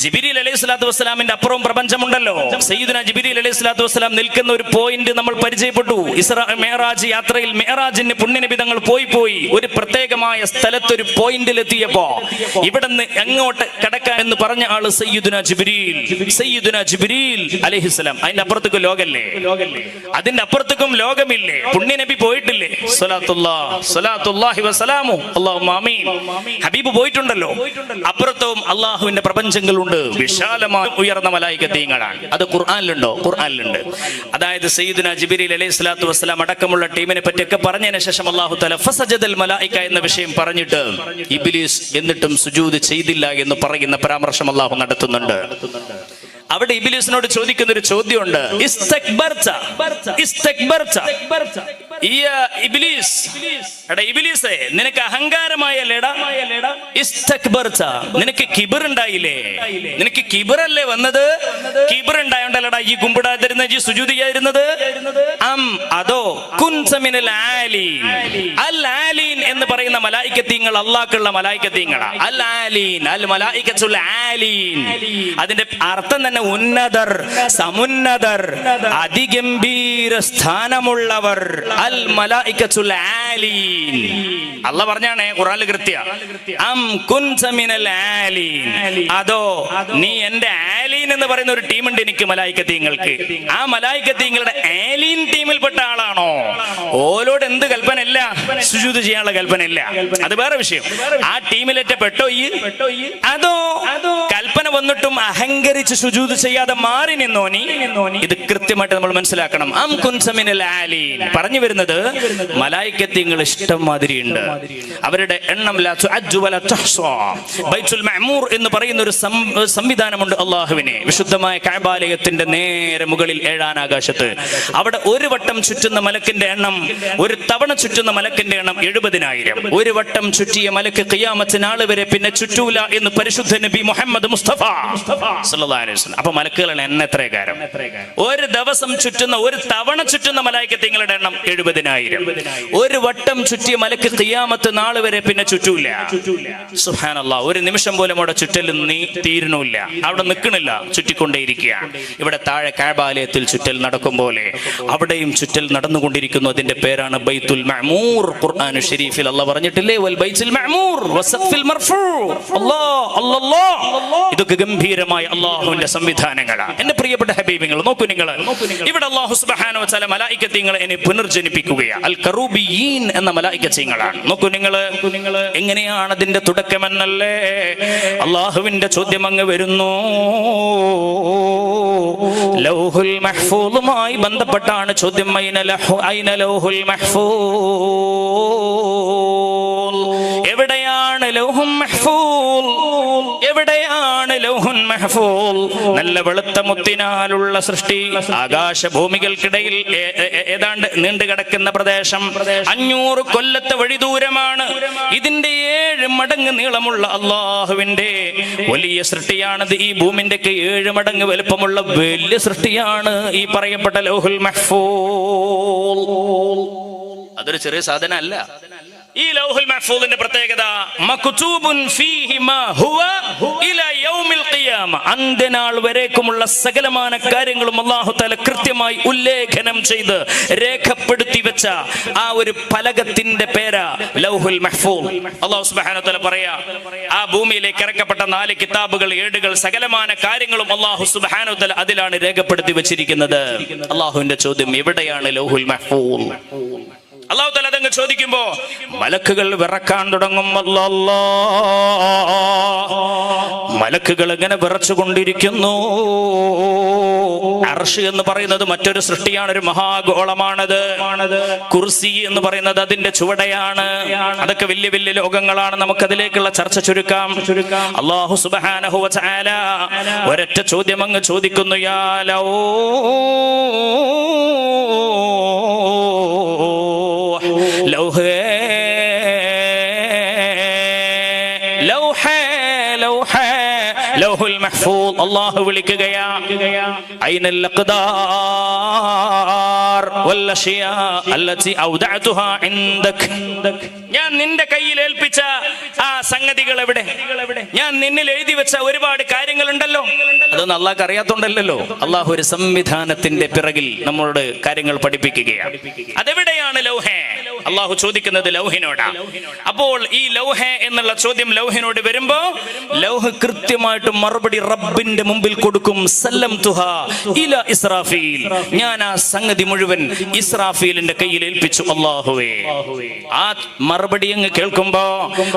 ജിബ്രീൽ അലൈഹി സ്വലാത്തു വസ്സലാമിന്റെ അപ്പുറം പ്രപഞ്ചമുണ്ടല്ലോ. സയ്യിദുനാ ജിബ്രീൽ അലൈഹി സ്വലാത്തു വസ്സലാം നിൽക്കുന്ന ഒരു പോയിന്റ് നമ്മൾ പരിചയപ്പെട്ടു. ഇസ്രാ മിഅ്റാജ് യാത്രയിൽ മിഅ്റാജിന് പുണ്യനബി തങ്ങൾ പോയി ഒരു പ്രത്യേകമായ സ്ഥലത്ത് ഒരു പോയിന്റിൽ എത്തിയപ്പോ ഇവിടുന്ന് എങ്ങോട്ട് കടക്കാൻ എന്ന് പറഞ്ഞ ആള് സയ്യിദുനാ ജിബ്രീൽ അലൈഹിസ്സലാം. അതിന്റെ അപ്പുറത്തേക്ക് ലോകല്ലേ, അതിന്റെ അപ്പുറത്തേക്കും ലോകമില്ലേ, പുണ്യനബി പോയിട്ടില്ലേ? സ്വലാത്തുല്ലാഹി വസലാമു അല്ലാഹുമ്മ ആമീൻ. ഹബീബ് പോയിട്ടുണ്ടല്ലോ. അപ്പുറത്തും അള്ളാഹുവിന്റെ പ്രപഞ്ചങ്ങളുണ്ട്, വിശാലമായ ഉയർന്ന മലായികത്തീങ്ങളാണ്. അത് ഖുർആനിലുണ്ടോ? ഖുർആനിലുണ്ട്. അതായത് സയ്യിദുനാ ജിബ്രീൽ അലൈഹി സ്വലാത്തു വസ്സലാം അടക്കമുള്ള ടീമിനെ പറ്റിയൊക്കെ പറഞ്ഞതിന് ശേഷം അല്ലാഹു തആല ഫസജദൽ മലായിക എന്ന വിഷയം പറഞ്ഞിട്ട് ഇബ്ലീസ് എന്നിട്ടും സുജൂദ് ചെയ്തില്ല എന്ന് പറയുന്ന പരാമർശം അല്ലാഹു നടത്തുന്നുണ്ട്. അവിടെ ഇബ്ലീസിനോട് ചോദിക്കുന്ന ഒരു ചോദ്യമുണ്ട്. ഇബ്ലീസേ, നിനക്ക് അഹങ്കാരമായല്ലേടാ? നിനക്ക് കിബർ ഉണ്ടായില്ലേ? നിനക്ക് കിബറല്ലേ വന്നത്? കിബർ ഉണ്ടായോണ്ടല്ലടാ ഈ കുമ്പിടാതിരുന്ന ഈ സുജൂദ് ചെയ്യാതിരുന്നത്? അതോ കുൻസമിനൽ ആലീൻ. അൽ ആലീൻ എന്ന് പറയുന്ന മലായികത്തീങ്ങൾ അല്ലാഹുള്ള മലായികത്തീങ്ങളാ. അൽ ആലീൻ, അൽ മലായികത്തുൽ ആലീൻ. അതിന്റെ അർത്ഥം തന്നെ ഉന്നതർ, സമുന്നതർ, അതിഗംഭീര സ്ഥാനമുള്ളവർ. അൽ മലായികത്തുൽ ആലീൻ. അല്ലാഹ് പറഞ്ഞാണ് ഖുർആനിൽ കൃത്യ കുൻസമിനൽ ആലീൻ. അതോ നീ എന്റെ ആലീൻ എന്ന് പറയുന്ന ഒരു ടീമുണ്ട് എനിക്ക് മലായികത്തീങ്ങൾക്ക്. ആ മലായികത്തീങ്ങളുടെ ആലീൻ ടീമിൽപ്പെട്ട ആളാണോ? ഓലോട് എന്ത് കൽപ്പന ഇല്ല? സുജൂദ് ചെയ്യാനുള്ള കൽപ്പന ഇല്ല. അത് വേറെ വിഷയം. ആ ടീമിലേറ്റ പെട്ടോ ഈ? അതോ കൽപ്പന വന്നിട്ടും അഹങ്കരിച്ച് സുജൂദ് ചെയ്യാതെ മാറി നിന്നോ നീ? ഇത് കൃത്യമായിട്ട് നമ്മൾ മനസ്സിലാക്കണം. കുൻസമിനൽ ആലീൻ പറഞ്ഞു വരുന്നത് മലായികത്തീങ്ങൾ ഇഷ്ടം മാതിരിയുണ്ട്. അവരുടെ എണ്ണം ബൈത്തുൽ മഅ്മൂർ എന്ന് പറയുന്ന ഒരു സംവിധാനമുണ്ട് അള്ളാഹുവിനെ. വിശുദ്ധമായ കഅബാലയത്തിന്റെ നേരെ മുകളിൽ 7-ാം ആകാശത്ത്. അവിടെ ഒരു വട്ടം ചുറ്റുന്ന മലക്കിന്റെ എണ്ണം, ഒരു തവണ ചുറ്റുന്ന മലക്കിന്റെ എണ്ണം 70,000. ഒരു വട്ടം ചുറ്റിയ മലക്ക് ഖിയാമത്ത് നാൾ വരെ പിന്നെ ചുറ്റൂല എന്ന് പരിശുദ്ധ നബി മുഹമ്മദ് മുസ്തഫ സല്ലല്ലാഹു അലൈഹി വസല്ലം. അപ്പൊ മലക്കുകളുടെ എണ്ണം എത്രകാരം? ഒരു ദിവസം ചുറ്റുന്ന, ഒരു തവണ ചുറ്റുന്ന മലായികത്തീങ്ങളുടെ എണ്ണം 70,000. ഒരു വട്ടം ചുറ്റിയ മലക്ക് ഖിയാമത്ത് നാൾ വരെ പിന്നെ ചുറ്റൂല. സുബ്ഹാനല്ലാഹ്. ഒരു നിമിഷം പോലും അവിടെ ചുറ്റൽ തീരുന്നില്ല, അവിടെ നിൽക്കണില്ല, ചുറ്റിക്കൊണ്ടേയിരിക്കുക. ഇവിടെ താഴെ കഅബാലയത്തിൽ ചുറ്റൽ നടക്കും പോലെ അവിടെയും ചുറ്റൽ നടന്നുകൊണ്ടിരിക്കുന്നു. അതിന്റെ പേരാണ് ബൈത്തുൽ മഅ്മൂർ. ഖുർആൻ ശരീഫിൽ അല്ലാഹ് പറഞ്ഞിട്ടില്ലേ, വൽ ബൈത്തുൽ മഅ്മൂർ വസഖ്ഫിൽ മർഫൂ. ഇതൊക്കെ ഗംഭീരമായ അല്ലാഹുവിന്റെ സംവിധാനങ്ങളാണ്. എന്റെ പ്രിയപ്പെട്ട ഹബീബിങ്ങൾ, നോക്കൂ നിങ്ങൾ. ഇവിടെ അല്ലാഹു സുബ്ഹാനഹു വ തആല മലായികത്തീങ്ങളെ ഇനി പുനർജനിപ്പിക്കുകയാണ്. അൽ കറൂബിയീൻ എന്ന മലായികത്തീങ്ങളാണ്. നോക്കൂ നിങ്ങൾ, എങ്ങനെയാണ് അതിന്റെ തുടക്കമെന്നല്ലേ അല്ലാഹുവിന്റെ ചോദ്യം അങ്ങ് വരുന്നു. ലൗഹുൽ മഹ്ഫൂളുമായി ബന്ധപ്പെട്ടാണ് ചോദ്യം. ഐന ലൗഹുൽ മഹ്ഫൂൾ. എവിടെയാണ് ലൗഹുൽ മഹ്ഫൂൾ? എവിടെയാണ് ലൗഹുൽ മഹ്ഫൂൾ? നല്ല വെളുത്ത മുത്തിനാലുള്ള സൃഷ്ടി, ആകാശഭൂമികൾക്കിടയിൽ ഏതാണ്ട് നീണ്ടുകിടക്കുന്ന പ്രദേശം. 500 കൊല്ലത്തെ വഴി ദൂരമാണ്. ഇതിന്റെ 7 മടങ്ങ് നീളമുള്ള അള്ളാഹുവിന്റെ വലിയ സൃഷ്ടിയാണത്. ഈ ഭൂമിന്റെ 7 മടങ്ങ് വലുപ്പമുള്ള വലിയ സൃഷ്ടിയാണ് ഈ പറയപ്പെട്ട ലൗഹുൽ മഹ്ഫൂൾ. അതൊരു ചെറിയ സാധനം അല്ല. ഈ ലൗഹുൽ മഹ്ഫൂദിന്റെ പ്രത്യേകത മക്തൂബുൻ ഫീഹി മാ ഹുവ ഇലാ യൗമിൽ ഖിയാമ. അന്ത്യനാൾ വരേക്കുമുള്ള സകലമാന കാര്യങ്ങളും അല്ലാഹു തആല കൃത്യമായി ഉല്ലേഖനം ചെയ്ത് രേഖപ്പെടുത്തി വെച്ച ആ ഒരു ഫലകത്തിന്റെ പേരാ ലൗഹുൽ മഹ്ഫൂദ്. അല്ലാഹു സുബ്ഹാനഹു വ തആല പറയാ, ആ ഭൂമിയിലേക്ക് ഇറക്കപ്പെട്ട 4 കിതാബുകൾ, ഏടുകൾ, സകലമാന കാര്യങ്ങളും അല്ലാഹു സുബ്ഹാനഹു വ തആല അതിലാണ് രേഖപ്പെടുത്തി വെച്ചിരിക്കുന്നത്. അല്ലാഹുവിന്റെ ചോദ്യം, എവിടെയാണ് ലൗഹുൽ മഹ്ഫൂദ്? അല്ലാഹു തആല അതങ്ങ് ചോദിക്കുമ്പോ മലക്കുകൾ വിറക്കാൻ തുടങ്ങും. മലക്കുകൾ ഇങ്ങനെ വിറച്ചുകൊണ്ടിരിക്കുന്നു. അർശ് എന്ന് പറയുന്നത് മറ്റൊരു സൃഷ്ടിയാണ്, ഒരു മഹാഗോളമാണത്. കുർസി എന്ന് പറയുന്നത് അതിന്റെ ചുവടയാണ്. അതൊക്കെ വലിയ വലിയ ലോകങ്ങളാണ്. നമുക്കതിലേക്കുള്ള ചർച്ച ചുരുക്കാം. അല്ലാഹു സുബ്ഹാനഹു വ തആല ഒരൊറ്റ ചോദ്യം അങ്ങ് ചോദിക്കുന്നു. യാ ലൗ അല്ലാഹു അല്ലാഹു വിളിക്കുകയാ, ഐനൽ അഖ്ദാർ വൽ അഷ്യാ അല്ലതി ഔദഅതുഹാ ഇൻദക, ഞാൻ നിന്റെ കയ്യിൽ ഏൽപ്പിച്ച ആ സംഗതികൾ എവിടെ? ഞാൻ നിന്നിൽ എഴുതി വെച്ച ഒരുപാട് കാര്യങ്ങളുണ്ടല്ലോ, അതൊന്നും അള്ളാഹ്ക്ക് അറിയാത്തോണ്ടല്ലോ. അള്ളാഹു ഒരു സംവിധാനത്തിന്റെ പിറകിൽ നമ്മളോട് കാര്യങ്ങൾ പഠിപ്പിക്കുകയാണ്. അതെവിടെയാണ് ലൗഹേ? അള്ളാഹു ചോദിക്കുന്നത് ലൗഹിനോടാ. അപ്പോൾ ഈ ലൗഹേ എന്നുള്ള ചോദ്യം ലൗഹിനോട് വരുമ്പോ ലൗഹ് കൃത്യമായിട്ട് മറുപടി റബ്ബിന്റെ മുമ്പിൽ കൊടുക്കും. സല്ലംതുഹാ ഇലാ ഇസ്രാഫീൽ, ഞാൻ ആ സംഗതി മുഴുവൻ ഇസ്രാഫീലിന്റെ കയ്യിൽ ഏൽപ്പിച്ചു അല്ലാഹുവേ. ആ മറുപടി അങ്ങ് കേൾക്കുമ്പോ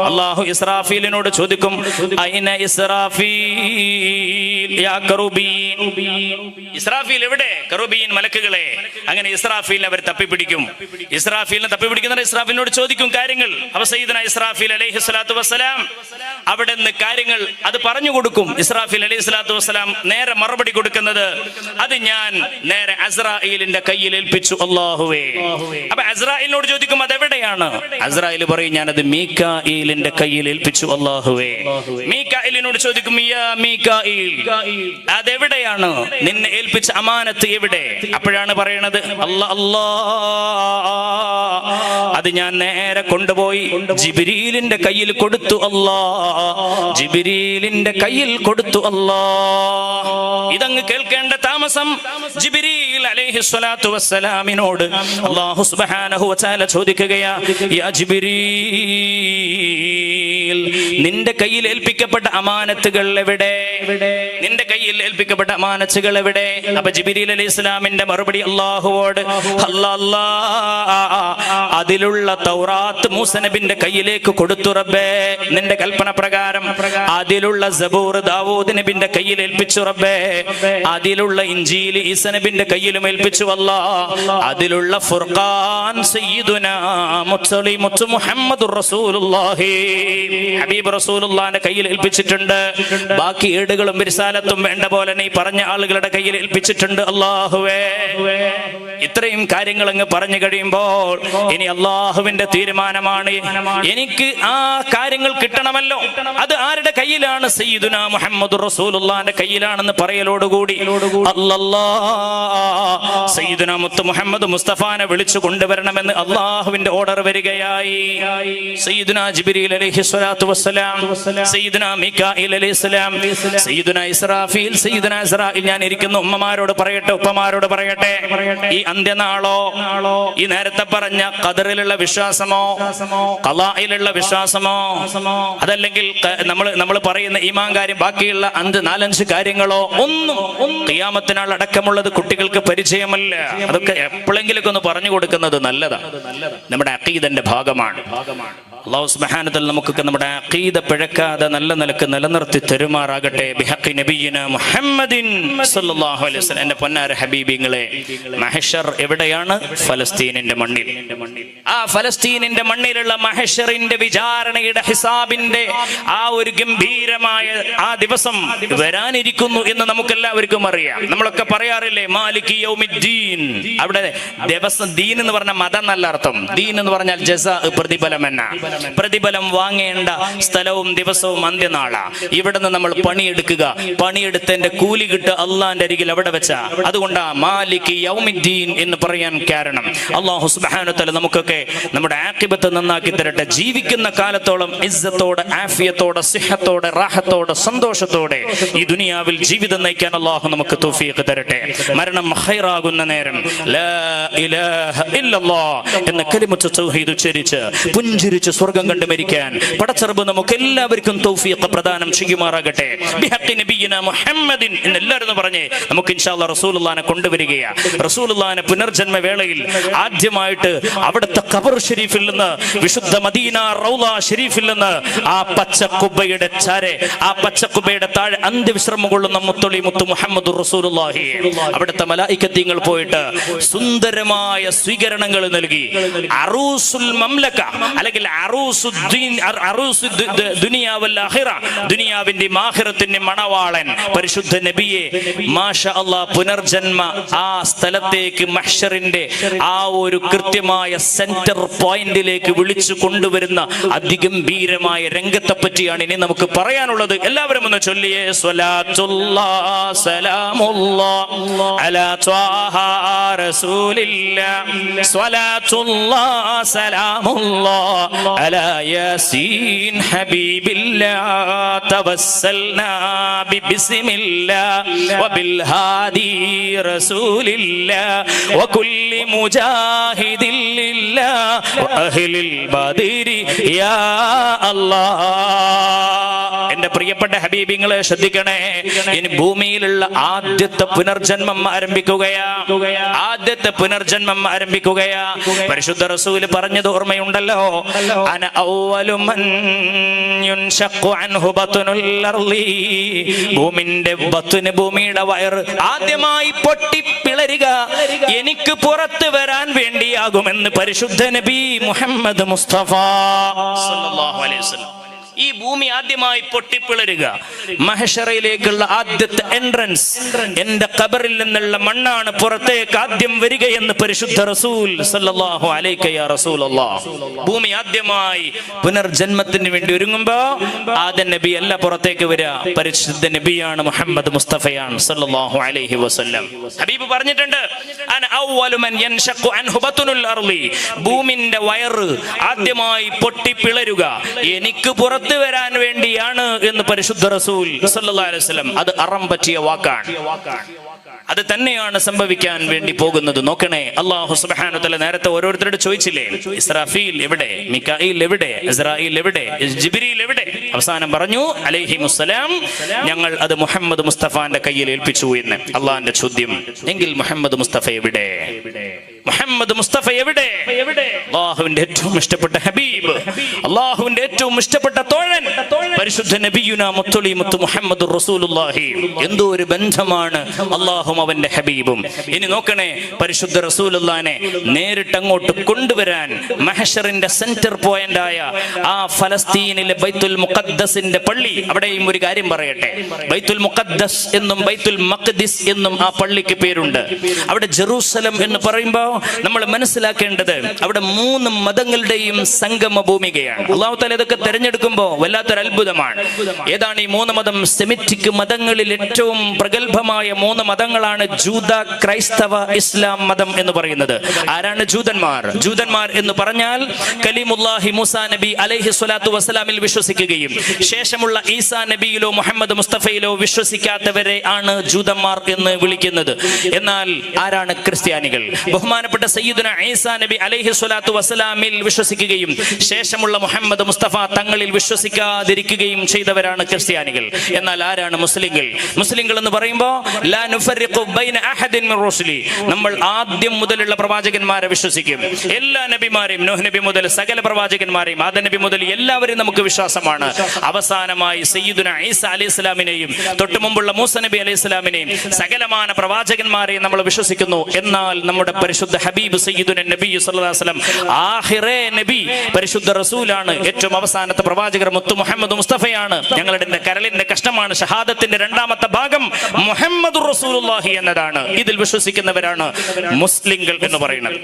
അല്ലാഹു ഇസ്രാഫീലിനോട് ചോദിക്കും, ഐന ഇസ്രാഫീൽ യാ കറൂബീൻ, ഇസ്രാഫീൽ എവിടെ? കറൂബീൻ മലക്കുകളെ. അങ്ങനെ ഇസ്രാഫീലിനെ അവർ തപ്പിപ്പിടിക്കും. ഇസ്രാഫീലിനെ തപ്പിപ്പിടിക്കുന്ന ഇസ്രാഫീലിനോട് ചോദിക്കും കാര്യങ്ങൾ. അപ്പൊ സയ്യിദുനാ ഇസ്രാഫീൽ അലൈഹി സ്വലാത്തു വസ്സലാം അവിടെ നിന്ന് കാര്യങ്ങൾ അത് പറഞ്ഞു കൊടുക്കും. ഇസ്രാഫീൽ അലൈഹി സ്വലാത്തു വസ്സലാം നേരെ മറുപടി കൊടുക്കുന്നത്, അത് ഞാൻ നേരെ അസ്രാഈലിന്റെ കയ്യിൽ ഏൽപ്പിച്ചു അല്ലാഹുവേ. അപ്പൊ അസ്രാഈലിനോട് ചോദിക്കും അതെവിടെയാണ്? അസ്രാഈൽ പറയും, ഞാനത് മീകാഈലിന്റെ കയ്യിൽ ഏൽപ്പിച്ചു അല്ലാഹുവേ. മീകാഈലിനോട് ചോദിക്കും, യാ മീകാഈൽ, അതെവിടെയാണ്? നിന്നെ ഏൽപ്പിച്ച അമാനത്ത് എവിടെ? അപ്പോഴാണ് പറയണത്, അത് ഞാൻ നേരെ കൊണ്ടുപോയി ജിബ്രീലിന്റെ കയ്യിൽ കൊടുത്തു അല്ലാ, ജിബ്രീലിന്റെ കയ്യിൽ കൊടുത്തു അല്ലാ. ഇതങ്ങ് കേൾക്കേണ്ട താമസം ജിബ്രീൽ അലൈഹി സ്വലാത്തു വസ്സലാമിനോട് അല്ലാഹു സുബ്ഹാനഹു വ തആല ചോദിക്കുകയാ, യാ ജിബ്രീൽ, നിന്റെ കയ്യിൽ ഏൽപ്പിക്കപ്പെട്ട അമാനത്തുകൾ എവിടെ? നിന്റെ കയ്യിൽ ഏൽപ്പിക്കപ്പെട്ട അമാനത്തുകൾ എവിടെ? അപ്പൊ ജിബ്രീൽ അലൈഹിസ്സലാമിന്റെ മറുപടി അല്ലാഹുവോട്, അല്ലാ, അതിലുള്ള തൗറാത്ത് മൂസ നബിന്റെ കയ്യിലേക്ക് കൊടുത്തു റബ്ബേ, നിന്റെ കൽപ്പന പ്രകാരം. അതിലുള്ള സബൂർ ദാവൂദ് നബിന്റെ കയ്യിൽ ഏൽപ്പിച്ചു റബ്ബേ. അതിലുള്ള ഇൻജീൽ ഈസ നബിന്റെ കയ്യിലും ഏൽപ്പിച്ചു അല്ലാ. അതിലുള്ള ഫുർഖാൻ സയ്യിദുനാ മുത്ത് മുഹമ്മദുർ റസൂലുള്ളാഹി ഹബീബ് റസൂലുള്ളാഹിന്റെ കയ്യിൽ ഏൽപ്പിച്ചിട്ടുണ്ട്. ബാക്കി ഏടുകളും റിസാലത്തും വേണ്ട പോലെ നീ പറഞ്ഞ ആളുകളുടെ കയ്യിൽ ഏൽപ്പിച്ചിട്ടുണ്ട് അല്ലാഹുവേ. ഇത്രയും കാര്യങ്ങൾ അങ്ങ് പറഞ്ഞു കഴിയുമ്പോൾ ഇനി അള്ളാഹുവിന്റെ തീരുമാനമാണ്. എനിക്ക് ആ കാര്യങ്ങൾ കിട്ടണമല്ലോ. അത് ആരുടെ കയ്യിലാണ്? സയ്യിദുനാ മുഹമ്മദുർ റസൂലുള്ളാഹിന്റെ കയ്യിലാണെന്ന് പറയലോടുകൂടി സയ്യിദുനാ മുത്ത് മുഹമ്മദ് മുസ്തഫാനെ വിളിച്ചു കൊണ്ടുവരണമെന്ന് അള്ളാഹുവിന്റെ ഓർഡർ വരികയായി. സയ്യിദുനാ ജിബ്രീൽ അലൈഹി സ്വലാത്തു വസ്സലാം, സയ്യിദുനാ മീകായിൽ അലൈഹിസ്സലാം, സയ്യിദുനാ ഇസ്രാഫീൽ, സയ്യിദുനാ ഇസ്രാഈൽ. ഞാൻ ഇരിക്കുന്ന ഉമ്മമാരോട് പറയട്ടെ, ഉപ്പമാരോട് പറയട്ടെ, ഈ അന്ത്യനാളോ, ഈ നേരത്തെ പറഞ്ഞ ഖദറിലുള്ള വിശ്വാസമോ, ഖളായിലുള്ള വിശ്വാസമോ, അതല്ലെങ്കിൽ നമ്മൾ പറയുന്ന ഈമാൻ കാര്യം, ബാക്കിയുള്ള 4-5 കാര്യങ്ങളോ ഒന്നും ഖിയാമത്തിനാൾ അടക്കമുള്ളത് കുട്ടികൾക്ക് പരിചയമല്ല. അതൊക്കെ എപ്പോഴെങ്കിലൊക്കെ ഒന്ന് പറഞ്ഞു കൊടുക്കുന്നത് നല്ലതാണ്. നമ്മുടെ അഖീദന്റെ ഭാഗമാണ്. അല്ലാഹു സുബ്ഹാനഹു വ തആല നമുക്കൊക്കെ നമ്മുടെ അഖീദ പിഴക്കാതെ നല്ല നിലക്ക് നിലനിർത്തി തരുമാറാകട്ടെ. ബിഹഖി നബിയിനാ മുഹമ്മദിൻ സല്ലല്ലാഹു അലൈഹി വസല്ലം. എൻ്റെ പൊന്നാര ഹബീബിങ്ങളെ, മഹ്ശർ എവിടെയാണ്? ഫലസ്തീനിന്റെ മണ്ണിൽ. ആ ഫലസ്തീനിന്റെ മണ്ണിലുള്ള മഹ്ശറിന്റെ വിചാരണയുടെ ഹിസാബിന്റെ ആ ഒരു ഗംഭീരമായ ആ ദിവസം വരാനിരിക്കുന്നു എന്ന് നമുക്കെല്ലാവർക്കും അറിയാം. നമ്മളൊക്കെ പറയാറില്ലേ, മാലികി യൗമിദ്ദീൻ. അവിടെ ദിവസം, ദീൻ എന്ന് പറഞ്ഞ മതം എന്നല്ല അർത്ഥം. ദീൻ എന്ന് പറഞ്ഞാൽ ജസാ, പ്രതിഫലം എന്ന. പ്രതിഫലം വാങ്ങേണ്ട സ്ഥലവും ദിവസവും അന്ത്യനാളാ. ഇവിടുന്ന് നമ്മൾ പണിയെടുക്കുക, പണിയെടുത്തതിന്റെ കൂലി കിട്ടുക അള്ളാന്റെ അരികിൽ അവിടെ വെച്ച. അതുകൊണ്ടാ മാലികി യൗമിദ്ദീൻ എന്ന് പറയാൻ കാരണം. അല്ലാഹു സുബ്ഹാനഹു വ തആല നമുക്കൊക്കെ നമ്മുടെ ആഖിബത്ത് നന്നാക്കി തരട്ടെ. ജീവിക്കുന്ന കാലത്തോളം ഇസ്സത്തോടെ, ആഫിയത്തോടെ, സിഹത്തോടെ, റാഹത്തോടെ, സന്തോഷത്തോടെ ഈ ദുനിയാവിൽ ജീവിതം നയിക്കാൻ അല്ലാഹു നമുക്ക് തൗഫീഖ് തരട്ടെ. മരണം ഖൈറാകുന്ന നേരം ലാ ഇലാഹ ഇല്ലല്ലാഹ് എന്ന കലിമത്ത് തൗഹീദ് ഉച്ചരിച്ച് പുഞ്ചിരിച്ച് സ്വർഗം കണ്ടു മരിക്കാൻ പടച്ചറബ് നമുക്ക് എല്ലാവർക്കും തൗഫീഖ് പ്രദാനം ചെയ്യുമാറാകട്ടെ. ബിഹഖി നബിയിനാ മുഹമ്മദിൻ എന്ന് എല്ലാവരും പറഞ്ഞേ നമുക്ക് ഇൻഷാ അല്ലാഹ് റസൂലുള്ളാഹിനെ കൊണ്ടുവരികയാണ്. റസൂലുള്ളാഹിനെ പുനർജന്മ വേളയിൽ ആദ്യമായിട്ട് അവിടുത്തെ ഖബർ ഷരീഫിൽ നിന്ന്, വിശുദ്ധ മദീന റൗള ഷരീഫിൽ നിന്ന് ആ പച്ചക്കുബയുടെ ചാരെ, ആ പച്ചക്കുബയുടെ താഴെ അന്ത്യവിശ്രമം കൊള്ളുന്ന മുത്തൊളി മുത്ത് മുഹമ്മദുർ റസൂലുള്ളാഹി അവിടുത്തെ മലായികത്തീങ്ങൾ പോയിട്ട് സുന്ദരമായ സ്വീകരണങ്ങൾ നൽകി. അറൂസുൽ മംലക അല്ലെങ്കിൽ ദുനിയാവിന്റെ ആഖിറത്തിന്റെ മണവാളൻ പരിശുദ്ധ നബിയെ മാഷാ അല്ലാഹ് പുനർജന്മ ആ സ്ഥലത്തേക്ക് മഹ്ശറിന്റെ ആ ഒരു കൃത്യമായ സെന്റർ പോയിന്റിലേക്ക് വിളിച്ചു കൊണ്ടുവരുന്ന അതിഗംഭീരമായ രംഗത്തെ പറ്റിയാണ് ഇനി നമുക്ക് പറയാനുള്ളത്. എല്ലാവരും ഒന്ന് ചൊല്ലിയേ സ്വലാത്തുല്ലാഹ് സലാമുല്ലാഹ് അലാ ത്വാഹ റസൂലില്ലാഹ് സ്വലാത്തുല്ലാഹ് സലാമുല്ലാഹ് അലാ യാസീൻ ഹബീബില്ലാഹ് തവസ്സൽനാ ബിസ്മില്ലാഹ് വബിൽ ഹാദി റസൂലില്ലാഹ് വകുല്ലി മുജാഹിദിൻ ലില്ലാഹ് വഅഹ്ലിൽ ബദരി യാ അല്ലാഹ്. എന്റെ പ്രിയപ്പെട്ട ഹബീബിങ്ങളെ ശ്രദ്ധിക്കണേ, ഇനി ഭൂമിയിലുള്ള ആദ്യത്തെ പുനർജന്മം ആരംഭിക്കുകയാ. പരിശുദ്ധ റസൂൽ പറഞ്ഞത് ഓർമ്മയുണ്ടല്ലോ, അന അവ്വലു മൻ യുൻശഖു അൻഹു ബത്നുൽ അർളി. ഭൂമിയുടെ വയറ് ആദ്യമായി പൊട്ടിപ്പിളരുക എനിക്ക് പുറത്തു വരാൻ വേണ്ടിയാകുമെന്ന് പരിശുദ്ധ നബി മുഹമ്മദ് മുസ്തഫ സല്ലല്ലാഹു അലൈഹി വസല്ലം. ഈ ഭൂമി ആദ്യമായി പൊട്ടിപ്പിളരുക, മഹ്ശറയിലേക്കുള്ള ആദ്യത്തെ എൻട്രൻസ് എന്റെ ഖബറിൽ നിന്നുള്ള മണ്ണാണ് പുറത്തേക്ക് ആദ്യം വരികയെന്ന് പരിശുദ്ധ റസൂൽ സല്ലല്ലാഹു അലൈഹി യാ റസൂലല്ലാഹ്. ഭൂമി ആദ്യമായി പുനർജന്മത്തിന് വേണ്ടി ഒരുങ്ങുമ്പോ ആദം നബി അല്ല പുറത്തേക്ക് വരിക, പരിശുദ്ധ നബിയാണ് മുഹമ്മദ് മുസ്തഫയാണ് സല്ലല്ലാഹു അലൈഹി വസല്ലം. ഹബീബ് പറഞ്ഞിട്ടുണ്ട്, അന അവ്വലു മൻ യൻശഖു അൻഹു ബത്നുൽ അർളി. ഭൂമിന്റെ വയറ് ആദ്യമായി പൊട്ടിപ്പിളരുക എനിക്ക് പുറത്ത് വരാൻ വേണ്ടിയാണ് എന്ന് പരിശുദ്ധ റസൂൽ സല്ലല്ലാഹു അലൈഹി വസല്ലം. അത് അറം പറ്റിയ വാക്കാണ്, അത് തന്നെയാണ് സംഭവിക്കാൻ വേണ്ടി പോകുന്നത്. നോക്കണേ, അല്ലാഹു സുബ്ഹാനഹു വ തആല നേരത്തെ ഓരോരുത്തരോട് ചോദിച്ചില്ലേ, ഇസ്രാഫീൽ എവിടെ, മികായിൽ എവിടെ, ഇസ്രായീൽ എവിടെ, ജിബ്രീൽ എവിടെ? അവസാനം പറഞ്ഞു അലൈഹിമുസ്സലാം, ഞങ്ങൾ അത് മുഹമ്മദ് മുസ്തഫാന്റെ കയ്യിൽ ഏൽപ്പിച്ചു എന്ന്. അള്ളാഹിന്റെ ചോദ്യം, എങ്കിൽ മുഹമ്മദ് മുസ്തഫ എവിടെ? മുഹമ്മദ് മുസ്തഫ എവിടെ? അല്ലാഹുവിന്റെ ഏറ്റവും ഇഷ്ടപ്പെട്ട ഹബീബ്, അല്ലാഹുവിന്റെ ഏറ്റവും ഇഷ്ടപ്പെട്ട തോഴൻ പരിശുദ്ധ നബിയുനാ മുത്തുലി മുത്തു മുഹമ്മദുർ റസൂലുള്ളാഹി. എന്തോ ഒരു ബന്ധമാണ് അല്ലാഹും അവന്റെ ഹബീബും. ഇനി നോക്കണേ, പരിശുദ്ധ റസൂലുള്ളാഹിനെ നേരിട്ട് അങ്ങോട്ട് കൊണ്ടുവരാൻ മഹ്ശറിന്റെ സെന്റർ പോയിന്റ് ആയ ആ ഫലസ്തീനിലെ ബൈത്തുൽ മുഖദ്ദസിന്റെ പള്ളി, അവിടെയും ഒരു കാര്യം പറയട്ടെ. ബൈത്തുൽ മുഖദ്ദസ് എന്നും ബൈത്തുൽ മഖ്ദിസ് എന്നും ആ പള്ളിക്ക് പേരുണ്ട്. അവിടെ ജെറൂസലം എന്ന് പറയുമ്പോൾ നമ്മൾ മനസ്സിലാക്കേണ്ടത് അവിടെ 3 മതങ്ങളുടെയും സംഗമ ഭൂമികയാണ്. അല്ലാഹു തആല ഇതൊക്കെ തിരഞ്ഞെടുക്കുമ്പോൾ വല്ലാത്തൊരു അത്ഭുതമാണ്. ഏതാണ് ഈ 3 മതം? സെമിറ്റിക് മതങ്ങളിൽ ഏറ്റവും പ്രഗത്ഭമായ 3 മതങ്ങളാണ് ജൂത, ക്രൈസ്തവ, ഇസ്ലാം മതം എന്ന് പറയുന്നത്. ആരാണ് ജൂതന്മാർ? ജൂതന്മാർ എന്ന് പറഞ്ഞാൽ കലീമുല്ലാഹി മൂസാ നബി അലൈഹി സ്വലാത്തു വസ്സലാമിൽ വിശ്വസിക്കുകയും ശേഷമുള്ള ഈസാ നബിയിലോ മുഹമ്മദ് മുസ്തഫയിലോ വിശ്വസിക്കാത്തവരെ ആണ് ജൂതന്മാർ എന്ന് വിളിക്കുന്നത്. എന്നാൽ ആരാണ് ക്രിസ്ത്യാനികൾ? ബഹുമാനപ്പെട്ട സയ്യിദുന ഈസാ നബി അലൈഹി സ്വലാത്തു വസ്സലാമിൽ വിശ്വസിക്കുകയും ശേഷമുള്ള മുഹമ്മദ് മുസ്തഫ തങ്ങളിൽ വിശ്വസിക്കാതിരിക്കുകയും ചെയ്തവരാണ് ക്രിസ്ത്യാനികൾ. എന്നാൽ ആരാണ് മുസ്ലിങ്ങൾ? മുസ്ലിങ്ങൾ എന്ന് പറയുമ്പോൾ ലാ നുഫർരിഖു ബൈന അഹദിൻ മിർ റുസുലി, നമ്മൾ ആദ്യം മുതലുള്ള പ്രവാചകന്മാരെ വിശ്വസിക്കും. എല്ലാ നബിമാരെയും, നൂഹ് നബി മുതൽ സകല പ്രവാചകന്മാരെയും, ആദം നബി മുതൽ എല്ലാവരെയും നമുക്ക് വിശ്വാസമാണ്. അവസാനമായി സയ്യിദുന ഈസാ അലൈഹിസ്സലാമിനെയും തൊട്ടു മുമ്പുള്ള മൂസ നബി അലൈഹിസ്സലാമിനെയും സകലമാന പ്രവാചകന്മാരെയും നമ്മൾ വിശ്വസിക്കുന്നു. എന്നാൽ നമ്മുടെ പരിശുദ്ധ ഹബീബ് സയ്യിദുന നബി സല്ലല്ലാഹു അലൈഹി വസല്ലം ആഖിറേ നബി, പരിശുദ്ധ റസൂലാണ്, ഏറ്റവും അവസാനത്തെ പ്രവാചകർ മുത്തു മുഹമ്മദ് മുസ്തഫയാണ്. ഞങ്ങളുടെ കരളിന്റെ കഷ്ണമാണ് ഷഹാദത്തിന്റെ 2ാമത്തെ ഭാഗം മുഹമ്മദുർ റസൂലുള്ളാഹി എന്നതാണ്. ഇതിൽ വിശ്വസിക്കുന്നവരാണ് മുസ്ലിങ്ങൾ എന്ന് പറയുന്നത്.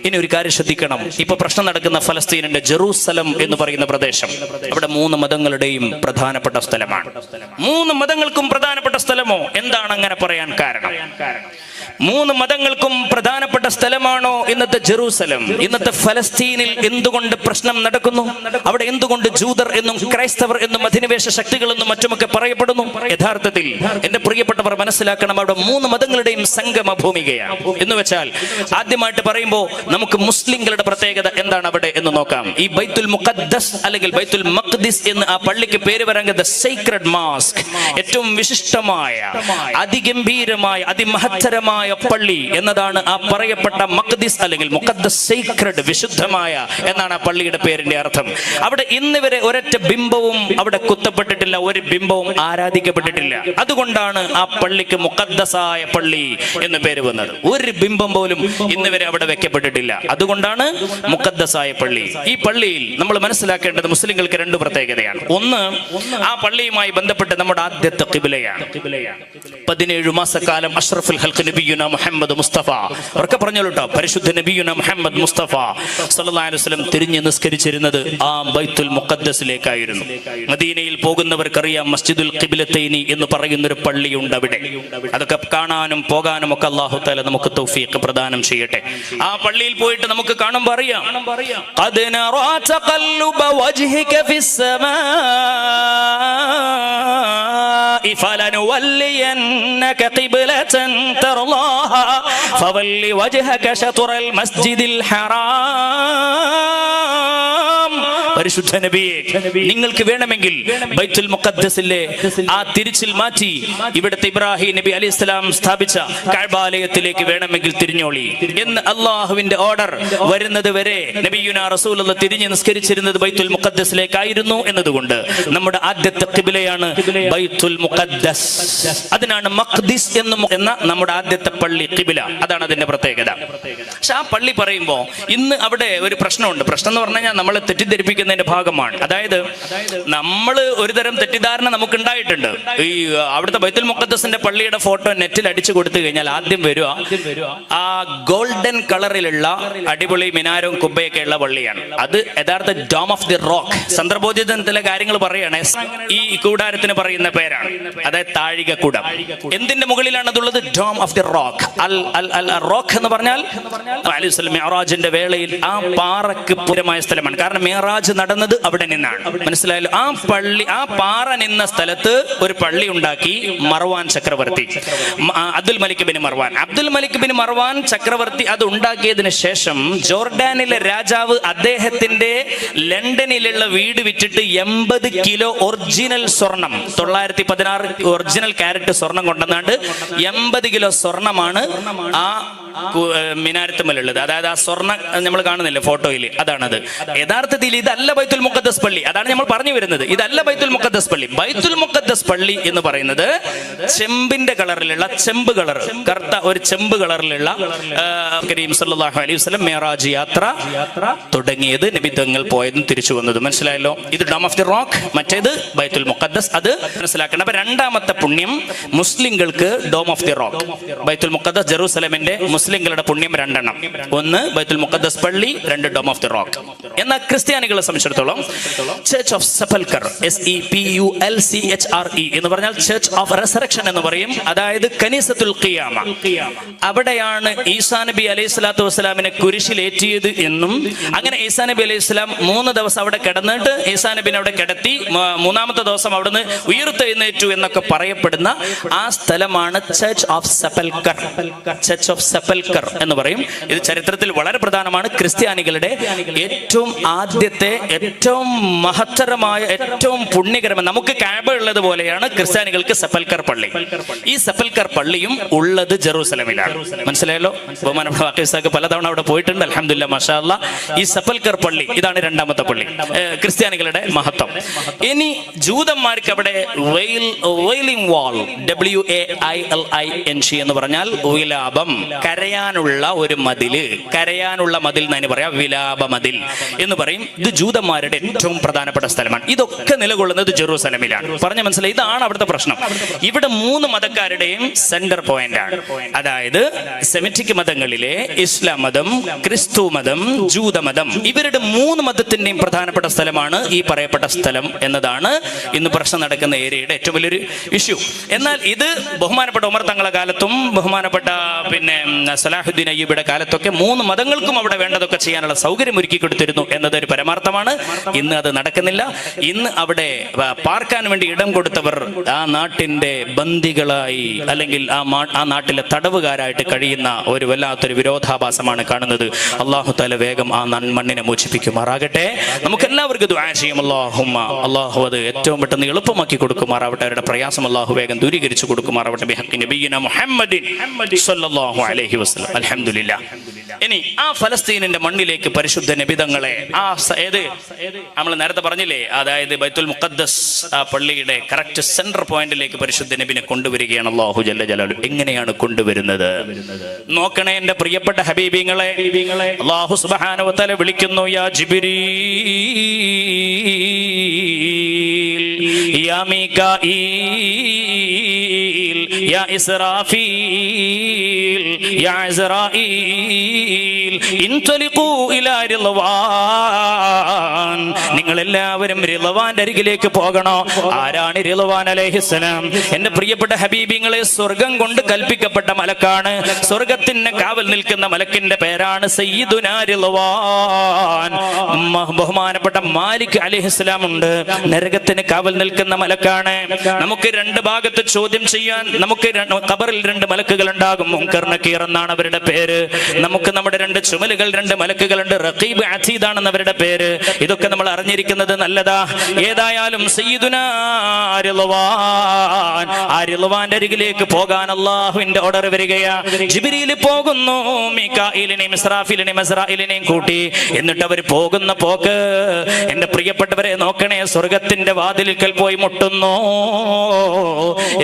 ഇനി ഒരു കാര്യം ശ്രദ്ധിക്കണം, ഇപ്പൊ പ്രശ്നം നടക്കുന്ന ഫലസ്തീനിന്റെ ജെറൂസലം എന്ന് പറയുന്ന പ്രദേശം, അവിടെ 3 മതങ്ങളുടെയും പ്രധാനപ്പെട്ട സ്ഥലമാണ്. 3 മതങ്ങൾക്കും പ്രധാനപ്പെട്ട സ്ഥലമോ? എന്താണ് അങ്ങനെ പറയാൻ കാരണം? 3 മതങ്ങൾക്കും പ്രധാനപ്പെട്ട സ്ഥലമാണോ ഇന്നത്തെ ജെറൂസലം? ഇന്നത്തെ ഫലസ്തീനിൽ എന്തുകൊണ്ട് പ്രശ്നം നടക്കുന്നു? അവിടെ എന്തുകൊണ്ട് ജൂതർ എന്നും ക്രൈസ്തവർ എന്നും അധിനിവേശ ശക്തികൾ എന്നും മറ്റുമൊക്കെ പറയപ്പെടുന്നു? യഥാർത്ഥത്തിൽ എന്റെ പ്രിയപ്പെട്ടവർ മനസ്സിലാക്കണം, അവിടെ 3 മതങ്ങളുടെയും സംഗമ ഭൂമികയാണ്. എന്ന് വെച്ചാൽ ആദ്യമായിട്ട് പറയുമ്പോൾ നമുക്ക് മുസ്ലിങ്ങളുടെ പ്രത്യേകത എന്താണ് അവിടെ എന്ന് നോക്കാം. ഈ ബൈത്തുൽ മുഖദ്ദസ് അല്ലെങ്കിൽ ബൈത്തുൽ മഖ്ദിസ് എന്ന് ആ പള്ളിക്ക് പേര് പറയുന്നത് സീക്രട്ട് മാസ്ക്, ഏറ്റവും വിശിഷ്ടമായ, അതിഗംഭീരമായ, അതിമഹത്തരമായ പള്ളി എന്നതാണ് ആ പറയപ്പെട്ട മഖ്ദിസ് അല്ലെങ്കിൽ മുഖദ്ദസ്, സീക്രഡ്, വിശുദ്ധമായ എന്നാണ് ആ പള്ളിയുടെ പേരിന്റെ അർത്ഥം. അവിടെ ഇന്ന് വരെ ഒരൊറ്റ ബിംബവും അവിടെ കുത്തപ്പെട്ടിട്ടില്ല, ഒരു ബിംബവും ആരാധിക്കപ്പെട്ടിട്ടില്ല. അതുകൊണ്ടാണ് ആ പള്ളിക്ക് മുഖദ്ദസായ പള്ളി എന്ന് പേര് വന്നത്. ഒരു ബിംബം പോലും ഇന്ന് വരെ അവിടെ വെക്കപ്പെട്ടിട്ടില്ല. അതുകൊണ്ടാണ് മുഖദ്ദസായ പള്ളി. ഈ പള്ളിയിൽ നമ്മൾ മനസ്സിലാക്കേണ്ടത് മുസ്ലിങ്ങൾക്ക് രണ്ട് പ്രത്യേകതയാണ്. ഒന്ന്, ആ പള്ളിയുമായി ബന്ധപ്പെട്ട് നമ്മുടെ ആദ്യത്തെ ഖിബ്ലയാണ്. 17 മാസക്കാലം അഷ്റഫുൽ ഖൽഖ് നബിയുന മുഹമ്മദ് മുസ്തഫ, ഉറക്കെ പറഞ്ഞോളൂട്ടോ, പരിശുദ്ധ നബിയുന മുഹമ്മദ് മുസ്തഫ സല്ലല്ലാഹു അലൈഹി വസല്ലം തിരിഞ്ഞ് നിസ്കരിച്ചിരുന്നത് ആ ബൈത്തുൽ മുഖദ്ദസിലേക്കായിരുന്നു. മദീനയിൽ പോകുന്നവർക്കറിയാം മസ്ജിദുൽ ഖിബ്ലത്തൈനി എന്ന് പറയുന്നൊരു പള്ളിയുണ്ട് അവിടെ. അതൊക്കെ കാണാനും പോകാനും ഒക്കെ അല്ലാഹു തആല നമുക്ക് തൗഫീഖ് പ്രദാനം ചെയ്യട്ടെ. ആ പള്ളിയിൽ പോയിട്ട് നമുക്ക് കാണുമ്പോൾ അറിയാം, ഖദ് നറാ തഖല്ലുബ വജ്ഹിക ഫിസ് സമാഇ ഫലനുവല്ലിയന്നക ഖിബ്ലതൻ തർളാഹാ ഫവല്ലി വജ്ഹക ശത്റൽ മസ്ജിദിൽ ഹറാം. പരിശുദ്ധ നബിയെ, നിങ്ങൾക്ക് വേണമെങ്കിൽ ബൈത്തുൽ മുഖദ്ദസിലെ ആ തിരിച്ചിൽ മാറ്റി ഇവിടുത്തെ ഇബ്രാഹിം നബി അലൈഹിസ്സലാം സ്ഥാപിച്ച കഅബാലയത്തിലേക്ക് വേണമെങ്കിൽ തിരിഞ്ഞോളി എന്ന് അള്ളാഹുവിന്റെ ഓർഡർ വരുന്നത് വരെ നബിയുനാ റസൂലുള്ളാഹി തിരിഞ്ഞ് നിസ്കരിച്ചിരുന്നത് ബൈത്തുൽ മുഖദ്ദസിലേക്കായിരുന്നു എന്നതുകൊണ്ട് നമ്മുടെ ആദ്യത്തെ ഖിബ്ലയാണ് ബൈത്തുൽ മുഖദ്ദസ്. അതിനാണ് മഖ്ദിസ് എന്ന നമ്മുടെ ആദ്യത്തെ പള്ളി ഖിബ്ല. അതാണ് അതിന്റെ പ്രത്യേകത. പക്ഷെ ആ പള്ളി പറയുമ്പോ ഇന്ന് അവിടെ ഒരു പ്രശ്നമുണ്ട്. പ്രശ്നം എന്ന് പറഞ്ഞാൽ നമ്മളെ തെറ്റിദ്ധരിപ്പിക്കുന്നതിന്റെ ഭാഗമാണ്. അതായത് നമ്മൾ ഒരു തരം തെറ്റിദ്ധാരണ നമുക്ക് ഉണ്ടായിട്ടുണ്ട്. ഈ അവിടുത്തെ ബൈത്തുൽ മുഖദ്ദസിന്റെ പള്ളിയുടെ ഫോട്ടോ നെറ്റിൽ അടിച്ചു കൊടുത്തു കഴിഞ്ഞാൽ ആദ്യം വരിക ആ ഗോൾഡൻ കളറിലുള്ള അടിപൊളി മിനാരവും കുബ്ബയൊക്കെ ഉള്ള പള്ളിയാണ്. അത് യഥാർത്ഥ ഡോം ഓഫ് ദി റോക്ക്. സന്ദർഭോചിതത്തിലെ കാര്യങ്ങൾ പറയുകയാണ്. ഈ കൂടാരത്തിന് പറയുന്ന പേരാണ്, അതായത് താഴികക്കുടം. എന്തിന്റെ മുകളിലാണ് അതുള്ളത്? Dome of the Rock. Rock എന്ന് പറഞ്ഞാൽ മിഅ്റാജിന്റെ വേളയിൽ ആ പാറക്ക് പൂരമായ സ്ഥലമാണ്. കാരണം മിഅ്റാജ് നടന്നത് അവിടെ നിന്നാണ്. മനസ്സിലായല്ലോ? ആ പള്ളി, ആ പാറ നിന്ന സ്ഥലത്ത് ഒരു പള്ളി ഉണ്ടാക്കി മർവാൻ ചക്രവർത്തി, അബ്ദുൽ മലിക് ബിൻ മർവാൻ ചക്രവർത്തി. അത് ഉണ്ടാക്കിയതിന് ശേഷം ജോർഡാനിലെ രാജാവ് അദ്ദേഹത്തിന്റെ ലണ്ടനിലുള്ള വീട് വിറ്റിട്ട് 80 കിലോ ഒറിജിനൽ സ്വർണം, 916 ഒറിജിനൽ കാരറ്റ് സ്വർണം കൊണ്ടുവന്നാണ്ട് 80 കിലോ സ്വർണമാണ് ആ മിനാരത്തുമല്ലുള്ളത്. അതായത് ആ സ്വർണ്ണ നമ്മൾ കാണുന്നില്ല ഫോട്ടോയിൽ, അതാണത്. യഥാർത്ഥത്തിൽ ഇതല്ല ബൈത്തുൽ മുഖദ്ദസ് പള്ളി. അതാണ് നമ്മൾ പറഞ്ഞു വരുന്നത്. ഇതല്ല ബൈത്തുൽ മുഖദ്ദസ് പള്ളി. ബൈത്തുൽ മുഖദ്ദസ് പള്ളി എന്ന് പറയുന്നത് ചെമ്പിന്റെ കളറിലുള്ള, ചെമ്പ് കളർ, കറുത്ത ഒരു ചെമ്പ് കളറിലുള്ള കരീം സല്ലല്ലാഹു അലൈഹി വസല്ലം മിഅ്റാജ് യാത്ര തുടങ്ങിയത്, നബി തങ്ങൾ പോയതും തിരിച്ചു വന്നതും. മനസ്സിലായല്ലോ? ഇത് ഡോം ഓഫ് ദി റോക്ക്, മറ്റേത് ബൈത്തുൽ മുഖദ്ദസ്. അത് മനസ്സിലാക്കണം. അപ്പൊ രണ്ടാമത്തെ പുണ്യം മുസ്ലിങ്ങൾക്ക് ഡോം ഓഫ് ദി റോക്ക്. ബൈത്തുൽ മുഖദ്ദസ് ജെറൂസലമിന്റെ മുസ്ലിങ്ങളുടെ പുണ്യം രണ്ടെണ്ണം. ഒന്ന് ബൈത്തുൽ മുഖദ്ദസ് പള്ളി, രണ്ട് ഡോം ഓഫ് ദി റോക്ക്. എന്നാൽ ക്രിസ്ത്യാനികളെ സംബന്ധിച്ചിടത്തോളം ചർച്ച് ഓഫ് സെപ്പൽക്കർ, SEPULCHRE എന്ന് പറഞ്ഞാൽ ചർച്ച് ഓഫ് റെസറക്ഷൻ എന്ന് പറയും. അതായത് കനീസത്തുൽ ഖിയാമ. അവിടെയാണ് ഈസാ നബി അലൈഹി സ്വലാത്തു വസ്സലാമിനെ കുരിശിലേറ്റിയത് എന്നും, അങ്ങനെ ഈസാ നബി അലൈഹി സ്വലാം 3 ദിവസം അവിടെ കിടന്നിട്ട് ഈസാ നബിനെ അവിടെ കിടത്തി 3-ാമത്തെ ദിവസം അവിടുന്ന് ഉയർത്തെഴുന്നേറ്റു എന്നൊക്കെ പറയപ്പെടുന്ന ആ സ്ഥലമാണ് ചർച്ച് ഓഫ് സെപ്പൽക്കർ. ചർച്ച് ഓഫ് സെപ്പൽക്കർ എന്ന് പറയും. ഇത് ചരിത്രത്തിൽ വളരെ പ്രധാനമാണ്. ക്രിസ്ത്യാനികളുടെ ഏറ്റവും ആദ്യത്തെ, ഏറ്റവും മഹത്തരമായ, ഏറ്റവും പുണ്യകരമായ, നമുക്ക് കഅബ ഉള്ളത് പോലെയാണ് ക്രിസ്ത്യാനികൾക്ക് സെപ്പൽക്കർ പള്ളി. ഈ സെപ്പൽക്കർ പള്ളിയും ഉള്ളത് ജെറൂസലമിലാണ്. മനസ്സിലായല്ലോ? ബഹുമാനപ്പെട്ട വാക്കിസാക്ക് പലതവണ അവിടെ പോയിട്ടുണ്ട്. അൽഹംദുലില്ലാഹ്, മാഷാ അല്ലാഹ്. ഈ സെപ്പൽക്കർ പള്ളി, ഇതാണ് രണ്ടാമത്തെ പള്ളി, ക്രിസ്ത്യാനികളുടെ മഹത്വം. ഇനി ജൂതന്മാർക്ക് അവിടെ വെയിലിംഗ് വാൾ, WAILING എന്ന് പറഞ്ഞാൽ വിലാപം, കരയാനുള്ള ഒരു മതില്, കരയാനുള്ള മതിൽ എന്ന് പറയാം, വിലാപ മതിൽ എന്ന് പറയും. ഇത് ജൂതന്മാരുടെ ഏറ്റവും പ്രധാനപ്പെട്ട സ്ഥലമാണ്. ഇതൊക്കെ നിലകൊള്ളുന്നത് ജെറൂസലമിലാണ്. പറഞ്ഞ മനസ്സിലായി? ഇതാണ് അവിടുത്തെ പ്രശ്നം. ഇവിടെ 3 മതക്കാരുടെയും സെന്റർ പോയിന്റ് ആണ്. അതായത് സെമിറ്റിക് മതങ്ങളിലെ ഇസ്ലാം മതം, ക്രിസ്തു മതം, ജൂതമതം, ഇവരുടെ 3 മതത്തിന്റെയും പ്രധാനപ്പെട്ട സ്ഥലമാണ് ഈ പറയപ്പെട്ട സ്ഥലം എന്നതാണ് ഇന്ന് പ്രശ്നം നടക്കുന്ന ഏരിയയുടെ ഏറ്റവും വലിയൊരു ഇഷ്യൂ. എന്നാൽ ഇത് ബഹുമാനപ്പെട്ട ഉമർ തങ്ങളുടെ കാലത്തും ബഹുമാനപ്പെട്ട സലാഹുദ്ദീൻ അയ്യൂബിയുടെ കാലത്തൊക്കെ 3 മതങ്ങൾക്കും അവിടെ വേണ്ടതൊക്കെ ചെയ്യാനുള്ള സൗകര്യം ഒരുക്കി കൊടുത്തിരുന്നു എന്നത് ഒരു പരമാർത്ഥമാണ്. ആത്മാർത്ഥമാണ്. ഇന്ന് അത് നടക്കുന്നില്ല. ഇന്ന് അവിടെ പാർക്കാൻ വേണ്ടി ഇടം കൊടുത്തവർ ആ നാട്ടിന്റെ ബന്ദികളായി അല്ലെങ്കിൽ ആ നാട്ടിലെ തടവുകാരായിട്ട് കഴിയുന്ന ഒരു വല്ലാത്തൊരു വിരോധാഭാസമാണ് കാണുന്നത്. അല്ലാഹു തആല വേഗം ആ മണ്ണിനെ മോചിപ്പിക്കുമാറാകട്ടെ. നമുക്ക് എല്ലാവർക്കും ദുആ ചെയ്യാം. അല്ലാഹു അത് ഏറ്റവും പെട്ടെന്ന് എളുപ്പമാക്കി കൊടുക്കുമാറാവട്ടെ. അവരുടെ പ്രയാസം അല്ലാഹു വേഗം ദൂരീകരിച്ചു കൊടുക്കുമാറാവട്ടെ. ബിഹഖി നബിയിന മുഹമ്മദിൻ സ്വല്ലല്ലാഹു അലൈഹി വസല്ലം. അൽഹംദുലില്ലാഹ്. ഇനി ആ ഫലസ്തീനിന്റെ മണ്ണിലേക്ക് പരിശുദ്ധ നബിതങ്ങളെ നമ്മൾ നേരത്തെ പറഞ്ഞില്ലേ, അതായത് ബൈത്തുൽ മുഖദ്ദസ് ആ പള്ളിയുടെ കറക്റ്റ് സെന്റർ പോയിന്റിലേക്ക് പരിശുദ്ധ നബിനെ കൊണ്ടുവരികയാണ് അല്ലാഹു ജല്ല ജലാലുഹു. എങ്ങനെയാണ് കൊണ്ടുവരുന്നത് നോക്കണേ എന്റെ പ്രിയപ്പെട്ട ഹബീബിങ്ങളെ. അല്ലാഹു സുബ്ഹാനഹു വ തആല വിളിക്കുന്നു, യാ ജിബ്രീൽ, യാ മീകാഈൽ, യാ ഇസ്രാഫീൽ, യാ ഇസ്രാഈൽ, ഇൻതലിഖൂ ഇലാ റിളവാൻ. നിങ്ങൾ എല്ലാവരും റിളവാന്റെ അരികിലേക്ക് പോകണോ? ആരാണ് റിളവാൻ അലൈഹിസ്സലാം? എന്റെ പ്രിയപ്പെട്ട ഹബീബിങ്ങളെ, സ്വർഗം കൊണ്ട് കൽപ്പിക്കപ്പെട്ട മലക്കാണ്. സ്വർഗത്തിന് കാവൽ നിൽക്കുന്ന മലക്കിന്റെ പേരാണ് സയ്യിദുനാ റിളവാൻ. ബഹുമാനപ്പെട്ട മാലിക് അലൈഹിസ്സലാം ഉണ്ട്, നരകത്തിന് കാവൽ നിൽക്കുന്ന മലക്കാണ്. നമുക്ക് രണ്ട് ഭാഗത്ത് ചോദ്യം ചെയ്യാൻ നമുക്ക് ഖബറിൽ രണ്ട് മലക്കുകൾ ഉണ്ടാകും. മുൻകർ നക്കീർ എന്നാണ് അവരുടെ പേര്. നമുക്ക് നമ്മുടെ രണ്ട് ചുമലുകൾ രണ്ട് മലക്കുകളുണ്ട്, റഖീബ് അതീദ് ആണെന്ന് അവരുടെ പേര്. ഇതൊക്കെ നമ്മൾ അറിഞ്ഞിരിക്കുന്നത് നല്ലതാ. ഏതായാലും സയ്യിദുനാ റിളവാൻ, ആ റിളവാന്റെ അരികിലേക്ക് പോകാൻ അല്ലാഹുവിന്റെ ഓർഡർ വരികയാ. ജിബ്രീൽ പോകുന്നു, മീകാഈലിനെയും ഇസ്രാഫീലിനെയും അസ്രാഈലിനെയും കൂട്ടി. എന്നിട്ട് അവർ പോകുന്ന പോക്ക് എന്റെ പ്രിയപ്പെട്ടവരെ നോക്കണേ, സ്വർഗത്തിന്റെ വാതിൽക്കൽ പോയി മുട്ടുന്നു.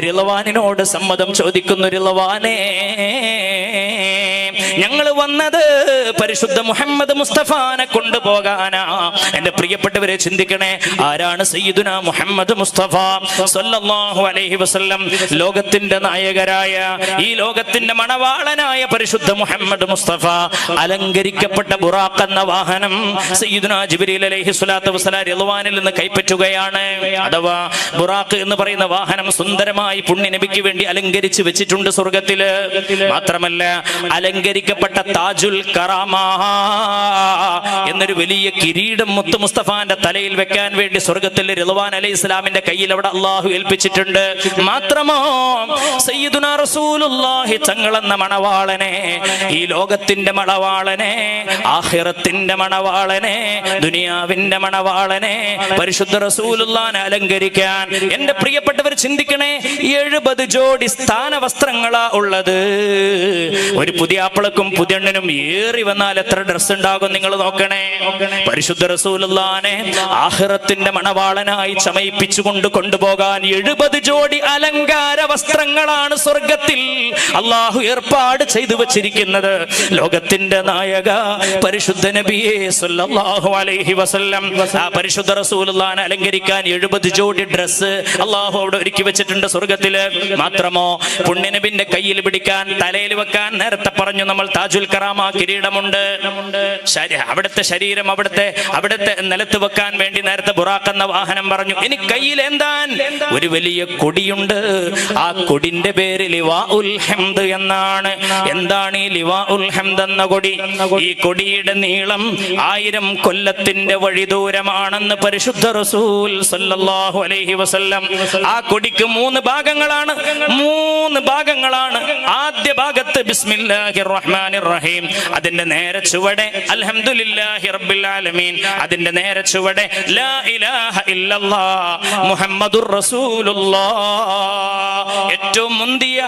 റിളവാനിനോട് സമ്മതം ചോദിക്കുന്നു, റിളവാനേ, ഞങ്ങൾ വന്നത് പരിശുദ്ധ മുഹമ്മദ് മുസ്തഫാനെ കൊണ്ടുപോകാനാ. എന്റെ പ്രിയപ്പെട്ടവരെ ചിന്തിക്കണേ, ആരാണ് സയ്യിദുനാ മുഹമ്മദ് മുസ്തഫ സ്വല്ലല്ലാഹു അലൈഹി വസല്ലം? ലോകത്തിന്റെ നായകരായ, ഈ ലോകത്തിന്റെ മണവാളനായ പരിശുദ്ധ മുഹമ്മദ് മുസ്തഫ അലങ്കരിക്കപ്പെട്ട ബുറാഖ് എന്ന വാഹനം സയ്യിദുനാ ജിബ്രീൽ അലൈഹി സ്വലാത്തു വസ്സലാം റിളവാനിൽ നിന്ന് കൈപ്പറ്റുകയാണ്. അഥവാ ബുറാഖ് എന്ന് പറയുന്ന വാഹനം സുന്ദരമായി പുണ്യ നബിക്ക് വേണ്ടി അലങ്കരിച്ച് വെച്ചിട്ടുണ്ട് സ്വർഗത്തില്. മാത്രമല്ല, അലങ്കരിക്കപ്പെട്ട താജുൽ കറാമ എന്നൊരു വലിയ കിരീടം മുത്ത് മുസ്തഫാന്റെ തലയിൽ വെക്കാൻ വേണ്ടി സ്വർഗത്തിൽ റിളവാൻ അലൈഹി ഇസ്ലാമിന്റെ കയ്യിൽ അവിടെ അള്ളാഹു ഏൽപ്പിച്ചിട്ടുണ്ട്. മാത്രമോ സയ്യിദുനാ റസൂലുള്ളാഹി തങ്ങളെന്ന മണവാളനെ, ഈ ലോകത്തിന്റെ മണവാളനെ, ആഖിറത്തിന്റെ മണവാളനെ, ദുനിയാവിന്റെ മണവാളനെ, പരിശുദ്ധ റസൂലുള്ളാഹിനെ അലങ്കരിക്കാൻ എന്റെ പ്രിയപ്പെട്ടവർ ചിന്തിക്കണേ, 70 ജോഡി സ്ഥാന വസ്ത്രങ്ങളാ ഉള്ളത്. ഒരു പുതിയ ആപ്പിളക്കും പുതിയണ്ണനും ഏറി വന്നാൽ എത്ര ഡ്രസ് ഉണ്ടാകും നിങ്ങൾ നോക്കണേ. പരിശുദ്ധ റസൂലുള്ളാഹിനെ ആഖിറത്തിന്റെ മണവാളനായി ചമയിപ്പിച്ചുകൊണ്ട് കൊണ്ടുപോകാൻ 70 ജോഡി അലങ്കാര വസ്ത്രങ്ങളാണ് സ്വർഗത്തിൽ അള്ളാഹു ഏർപ്പാട് ചെയ്തു വച്ചിരിക്കുന്നത്. ലോകത്തിന്റെ നായക പരിശുദ്ധ നബിയെ സ്വല്ലല്ലാഹു അലൈഹി വസല്ലം, ആ പരിശുദ്ധ റസൂലുള്ളാഹിനെ അലങ്കരിക്കാൻ 70 ജോഡി ഡ്രസ് അള്ളാഹു അവിടെ ഒരുക്കി വെച്ചിട്ടുണ്ട് സ്വർഗത്തില്. മാത്രമോ പുണ്യനബിന്റെ കയ്യിൽ പിടിക്കാൻ, തലയിൽ വെക്കാൻ നേരത്തെ പറഞ്ഞു നമ്മൾ താജുൽ കറാമ കിരീടമുണ്ട്. അവിടുത്തെ ശരീരം അവിടുത്തെ നിലത്ത് വെക്കാൻ വേണ്ടി നേരത്തെ ബുറാഖ് എന്ന വാഹനം പറഞ്ഞു. ഇനി കയ്യിൽ എന്താൻ ഒരു വലിയ കൊടിയുണ്ട്. ആ കൊടിന്റെ പേര് ലിവാഉൽ ഹംദ് എന്നാണ്. എന്താണ് ഈ ലിവാഉൽ ഹംദ് എന്ന കൊടി? ഈ കൊടിയുടെ നീളം 1000 കൊല്ലത്തിന്റെ വഴി ദൂരമാണെന്ന് പരിശുദ്ധ റസൂൽ സല്ലല്ലാഹു അലൈഹി വസല്ലം. ആ കൊടിക്ക് 3 ഭാഗങ്ങളാണ്. ആദ്യ ഭാഗത്ത് ബിസ്മില്ലാഹിർ റഹ്മാനിർ റഹീം, അതിന്റെ നേരെ ചുവടെ അൽഹംദുലില്ലാഹി റബ്ബിൽ ആലമീൻ, അതിന്റെ നേരെ ചുവടെ ലാ ഇലാഹ ഇല്ലല്ലാഹ് മുഹമ്മദുർ റസൂലുള്ളാഹ്. ഏറ്റവും മുന്തിയ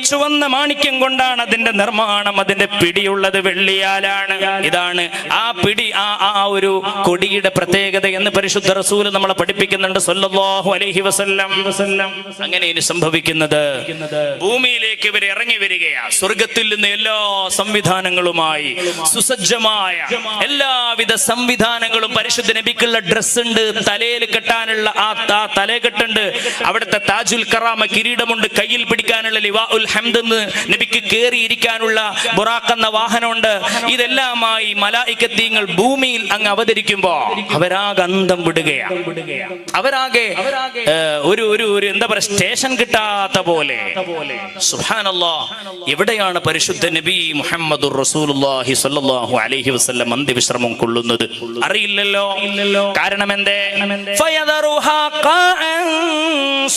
ചുവന്ന മാണിക്യം കൊണ്ടാണ് അതിന്റെ നിർമ്മാണം. അതിന്റെ പിടിയുള്ളത് വെള്ളിയാലാണ്. ഇതാണ് ആ പിടി, ആ ഒരു കൊടിയുടെ പ്രത്യേകത എന്ന് പരിശുദ്ധ റസൂൽ നമ്മളെ പഠിപ്പിക്കുന്നുണ്ട് സല്ലല്ലാഹു അലൈഹി വസല്ലം. അങ്ങനെ ഇനി സംഭവിക്കുന്നത്, ഭൂമിയിലേക്ക് ഇവർ ഇറങ്ങി വരികയാണ്. സ്വർഗത്തിൽ നിന്ന് എല്ലാ സംവിധാനങ്ങളുമായി സുസജ്ജമായ എല്ലാവിധ സംവിധാനങ്ങളും, പരിശുദ്ധ നബിക്കുള്ള ഡ്രസ് ഉണ്ട്, തലയിൽ കെട്ടാനുള്ള ആ തലകെട്ടുണ്ട്, അവിടുത്തെ താജുൽ കറാമ കിരീടമുണ്ട്, കയ്യിൽ പിടിക്കാനുള്ള ലിവാഉൽ ഹംദ് നബിക്ക് കേറിയിരിക്കാനുള്ള ബുറാഖ് എന്ന വാഹനമുണ്ട്. ഇതെല്ലാമായി മലായികത്തീങ്ങൾ ഭൂമിയിൽ അങ്ങ് അവതരിക്കുമ്പോ അവരാകെ അന്തം വിടുകയാണ്. അവരാകെ ഒരു എന്താ പറയുക, സ്റ്റേഷൻ കിട്ടാത്ത പോലെ. സുബ്ഹാനല്ലാഹ്, എവിടെയാണ് പരിശുദ്ധ നബി മുഹമ്മദുർ റസൂലുള്ളാഹി സ്വല്ലല്ലാഹു അലൈഹി വസല്ലം അന്ത്യവിശ്രമം കൊള്ളുന്നത്? അറിയില്ലല്ലോ. കാരണം എന്തേ? ഫയദറുഹാ ഖാഅൻ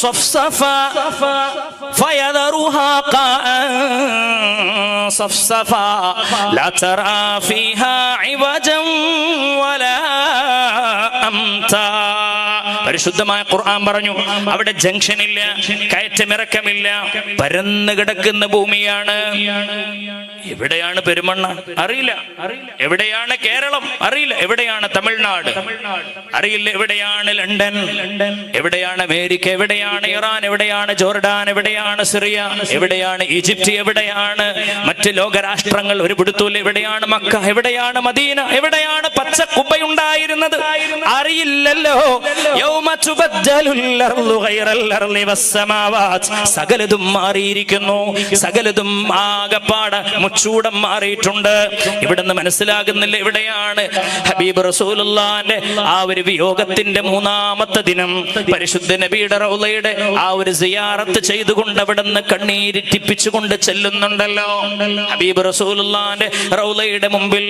സഫ്സഫാ ഫയദറുഹാ ഖാഅൻ സഫ്സഫാ ലാ തറാ ഫീഹാ ഇവജൻ വലാ അംതാ. പരിശുദ്ധമായ ഖുർആൻ പറഞ്ഞു, അവിടെ ജംഗ്ഷനില്ല, കയറ്റമിറക്കമില്ല, പരന്നു കിടക്കുന്ന ഭൂമിയാണ്. എവിടെയാണ് പെരുമണ്ണ അറിയില്ല, എവിടെയാണ് കേരളം അറിയില്ല, എവിടെയാണ് തമിഴ്നാട് അറിയില്ല, എവിടെയാണ് ലണ്ടൻ, എവിടെയാണ് അമേരിക്ക, എവിടെയാണ് ഇറാൻ, എവിടെയാണ് ജോർഡാൻ, എവിടെയാണ് സിറിയ, എവിടെയാണ് ഈജിപ്റ്റ്, എവിടെയാണ് മറ്റ് ലോകരാഷ്ട്രങ്ങൾ ഒരു പിടുത്തൂല്ല, എവിടെയാണ് മക്ക, എവിടെയാണ് മദീന, എവിടെയാണ് പച്ച കുബ്ബയുണ്ടായിരുന്നത് അറിയില്ലല്ലോ. സകലതും മാറിയിരിക്കുന്നു, സകലതും ആകപ്പാട് മുച്ചൂടം മാറിയിട്ടുണ്ട്. ഇവിടുന്ന് മനസ്സിലാകുന്നില്ല എവിടെയാണ് ഹബീബ് റസൂലുള്ളാഹിന്റെ ആ ഒരു വിയോഗത്തിന്റെ 3-ാമത്തെ ദിനം പരിശുദ്ധ നബിയുടെ റൗളയുടെ ആ ഒരു സിയാറത്ത് ചെയ്തുകൊണ്ട് അവിടുന്ന് കണ്ണീരിറ്റിപ്പിച്ചുകൊണ്ട് ചെല്ലുന്നുണ്ടല്ലോ. ഹബീബ് റസൂലുള്ളാഹിന്റെ റൗളയുടെ മുമ്പിൽ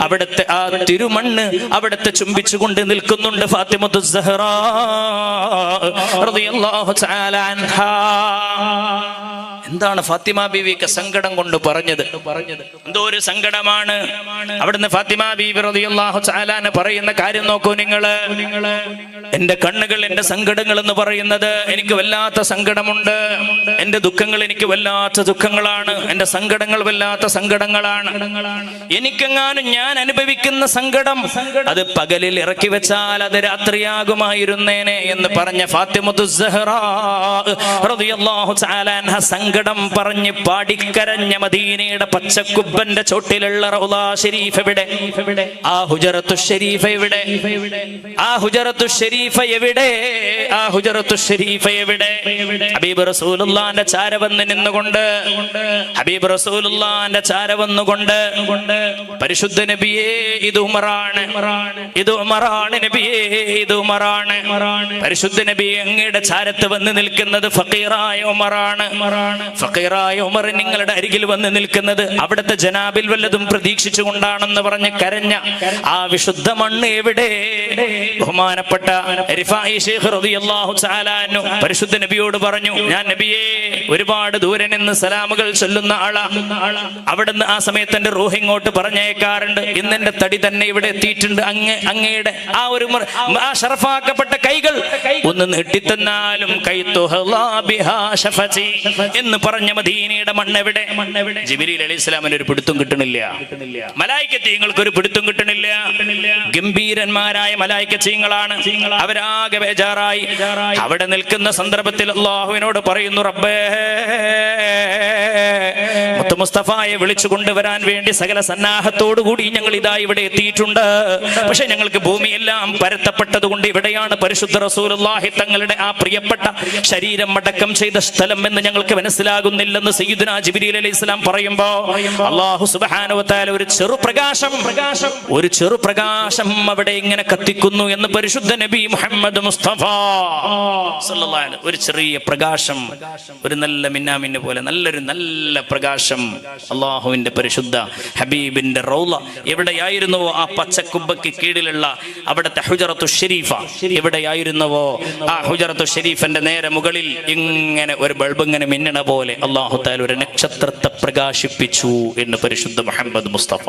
അവിടുത്തെ ആ തിരുമണ്ണ് അവിടുത്തെ ചുംബിച്ചുകൊണ്ട് നിൽക്കുന്നുണ്ട് ഫാത്തിമത്തുസ് സഹ്റ റളിയല്ലാഹു തആല അൻഹാ. എന്താണ് ഫാത്തിമ ബീവിക്ക് സങ്കടം കൊണ്ട് പറഞ്ഞത്? എന്തോ ഒരു സങ്കടമാണ്. അവിടുന്ന് ഫാത്തിമ ബീവി റളിയല്ലാഹു തആല പറയുന്ന കാര്യം നോക്കൂ നിങ്ങള്. എന്റെ കണ്ണുകൾ എന്റെ സങ്കടങ്ങൾ എന്ന് പറയുന്നത് എനിക്ക് വല്ലാത്ത സങ്കടമുണ്ട്, എന്റെ ദുഃഖങ്ങൾ എനിക്ക് വല്ലാത്ത ദുഃഖങ്ങളാണ്, എന്റെ സങ്കടങ്ങൾ വല്ലാത്ത സങ്കടങ്ങളാണ്. എനിക്കെങ്ങാനും ഞാൻ അനുഭവിക്കുന്ന സങ്കടം അത് പകലിൽ ഇറക്കി വെച്ചാൽ അത് രാത്രിയാകുമായിരുന്നേനെ എന്ന് പറഞ്ഞ ഫാത്തിമത്തുസ് സഹ്റ റളിയല്ലാഹു തആല അൻഹ സങ്കടം പറഞ്ഞ് പാടിക്കരഞ്ഞ മദീനയുടെ പച്ചക്കുബ്ബന്റെ ചോട്ടിലുള്ള റൗള ശരീഫ് എവിടെ? ആ ഹുജറത്തു ശരീഫ എവിടെ? ആ ഹുജറത്തു ശരീഫ എവിടെ? ആ ഹുജറത്തു ശരീഫ എവിടെ? ഹബീബ് റസൂലുള്ളാഹിന്റെ ചാര വന്ന് നിന്നുകൊണ്ട്, ഹബീബ് റസൂലുള്ളാഹിന്റെ ചാര വന്നുകൊണ്ട് പരിശുദ്ധ നബിയേ ഇത് ഉമറാണ്, ഇത് ഉമറാണ് നബിയേ, ഇത് ഉമറാണ്. പരിശുദ്ധ നബി അങ്ങയുടെ ചാരത്ത് വന്ന് നിൽക്കുന്നത് ഫഖീറായ ഉമറാണ്. ഫഖീറായ ഉമർ നിങ്ങളുടെ അരികിൽ വന്ന് നിൽക്കുന്നത് അവിടുത്തെ ജനാബിൽ വല്ലതും പ്രതീക്ഷിച്ചുകൊണ്ടാണെന്ന് പറഞ്ഞ് കരഞ്ഞ ആ വിശുദ്ധ മണ്ണ് എവിടെ? ബഹുമാനപ്പെട്ട റിഫായി ശൈഖ് റളിയല്ലാഹു തആല അൻഹു പരിശുദ്ധ നബിയോട് പറഞ്ഞു, ഞാൻ നബിയേ ഒരുപാട് ദൂരെ നിന്ന് സലാമുകൾ ചൊല്ലുന്ന ആളാ, അവിടുന്ന് ആ സമയത്ത് എന്റെ റൂഹ് ഇങ്ങോട്ട് പറഞ്ഞേക്കാറുണ്ട്, ഇന്ന് എന്റെ തടി തന്നെ ഇവിടെ എത്തിയിട്ടുണ്ട്, അങ്ങയുടെ ആ ഒരു ആ ഷറഫാക്കപ്പെട്ട കൈകൾ ഒന്ന് നീട്ടിത്തന്നാലും എന്ന് പറഞ്ഞ മദീനയുടെ മണ്ണെവിടെ? ജിബ്രീൽ അലൈഹിസ്സലാമിന് ഒരു പിടുത്തം കിട്ടണില്ല, മലായികത്തീങ്ങൾക്ക് ഒരു പിടുത്തം കിട്ടണില്ല. ഗംഭീരന്മാരായ മലായികത്തീങ്ങളാണ്, അവരാകെ ബേജാറായി. അവിടെ നിൽക്കുന്ന സന്ദർഭത്തിൽ അല്ലാഹുവിനോട് പറയുന്നു, റബ്ബേ മുത്ത് മുസ്തഫയെ വിളിച്ചു കൊണ്ടുവരാൻ വേണ്ടി സകല സന്നാഹത്തോടുകൂടി ഞങ്ങൾ ഇതാ ഇവിടെ എത്തിയിട്ടുണ്ട്. പക്ഷെ ഞങ്ങൾക്ക് ഭൂമിയെല്ലാം പരത്തപ്പെട്ടത് കൊണ്ട് ഇവിടെയാണ് പരിശുദ്ധ റസൂലുള്ളാഹി തങ്ങളുടെ ആ പ്രിയപ്പെട്ട ശരീരം അടക്കം ചെയ്ത സ്ഥലം എന്ന് ഞങ്ങൾക്ക് മനസ്സിലാകുന്നില്ലെന്ന് സയ്യിദുനാ ജിബ്രീൽ അലൈഹിസ്സലാം പറയുമ്പോ അല്ലാഹു സുബ്ഹാനഹു വ തആല ഒരു ചെറുപ്രകാശം അവിടെ ഇങ്ങനെ കത്തിക്കുന്നു എന്ന് പരിശുദ്ധ നബി മുഹമ്മദ് മുസ്തഫ സല്ലല്ലാഹു അലൈഹി. ഒരു ചെറിയ പ്രകാശം, ഒരു നല്ല മിന്നാമിന്ന് പോലെ നല്ല പ്രകാശം അല്ലാഹുവിന്റെ പരിശുദ്ധ ഹബീബിന്റെ റൗള എവിടെയായിരുന്നുവോ ആ പച്ചക്കുബ്ബയ്ക്ക് കീഴിലുള്ള അവിടുത്തെ ഹുജറത്തു ഷരീഫ എവിടെയായിരുന്നുവോ ആ ഹുജറത്തു ഷരീഫിന്റെ നേരെ മുകളിൽ ഇങ്ങനെ ഒരു ബൾബ് ഇങ്ങനെ മിന്നണ പോലെ അല്ലാഹു തആല ഒരു നക്ഷത്രത്തെ പ്രകാശിപ്പിച്ചു എന്ന് പരിശുദ്ധ മുഹമ്മദ് മുസ്തഫ.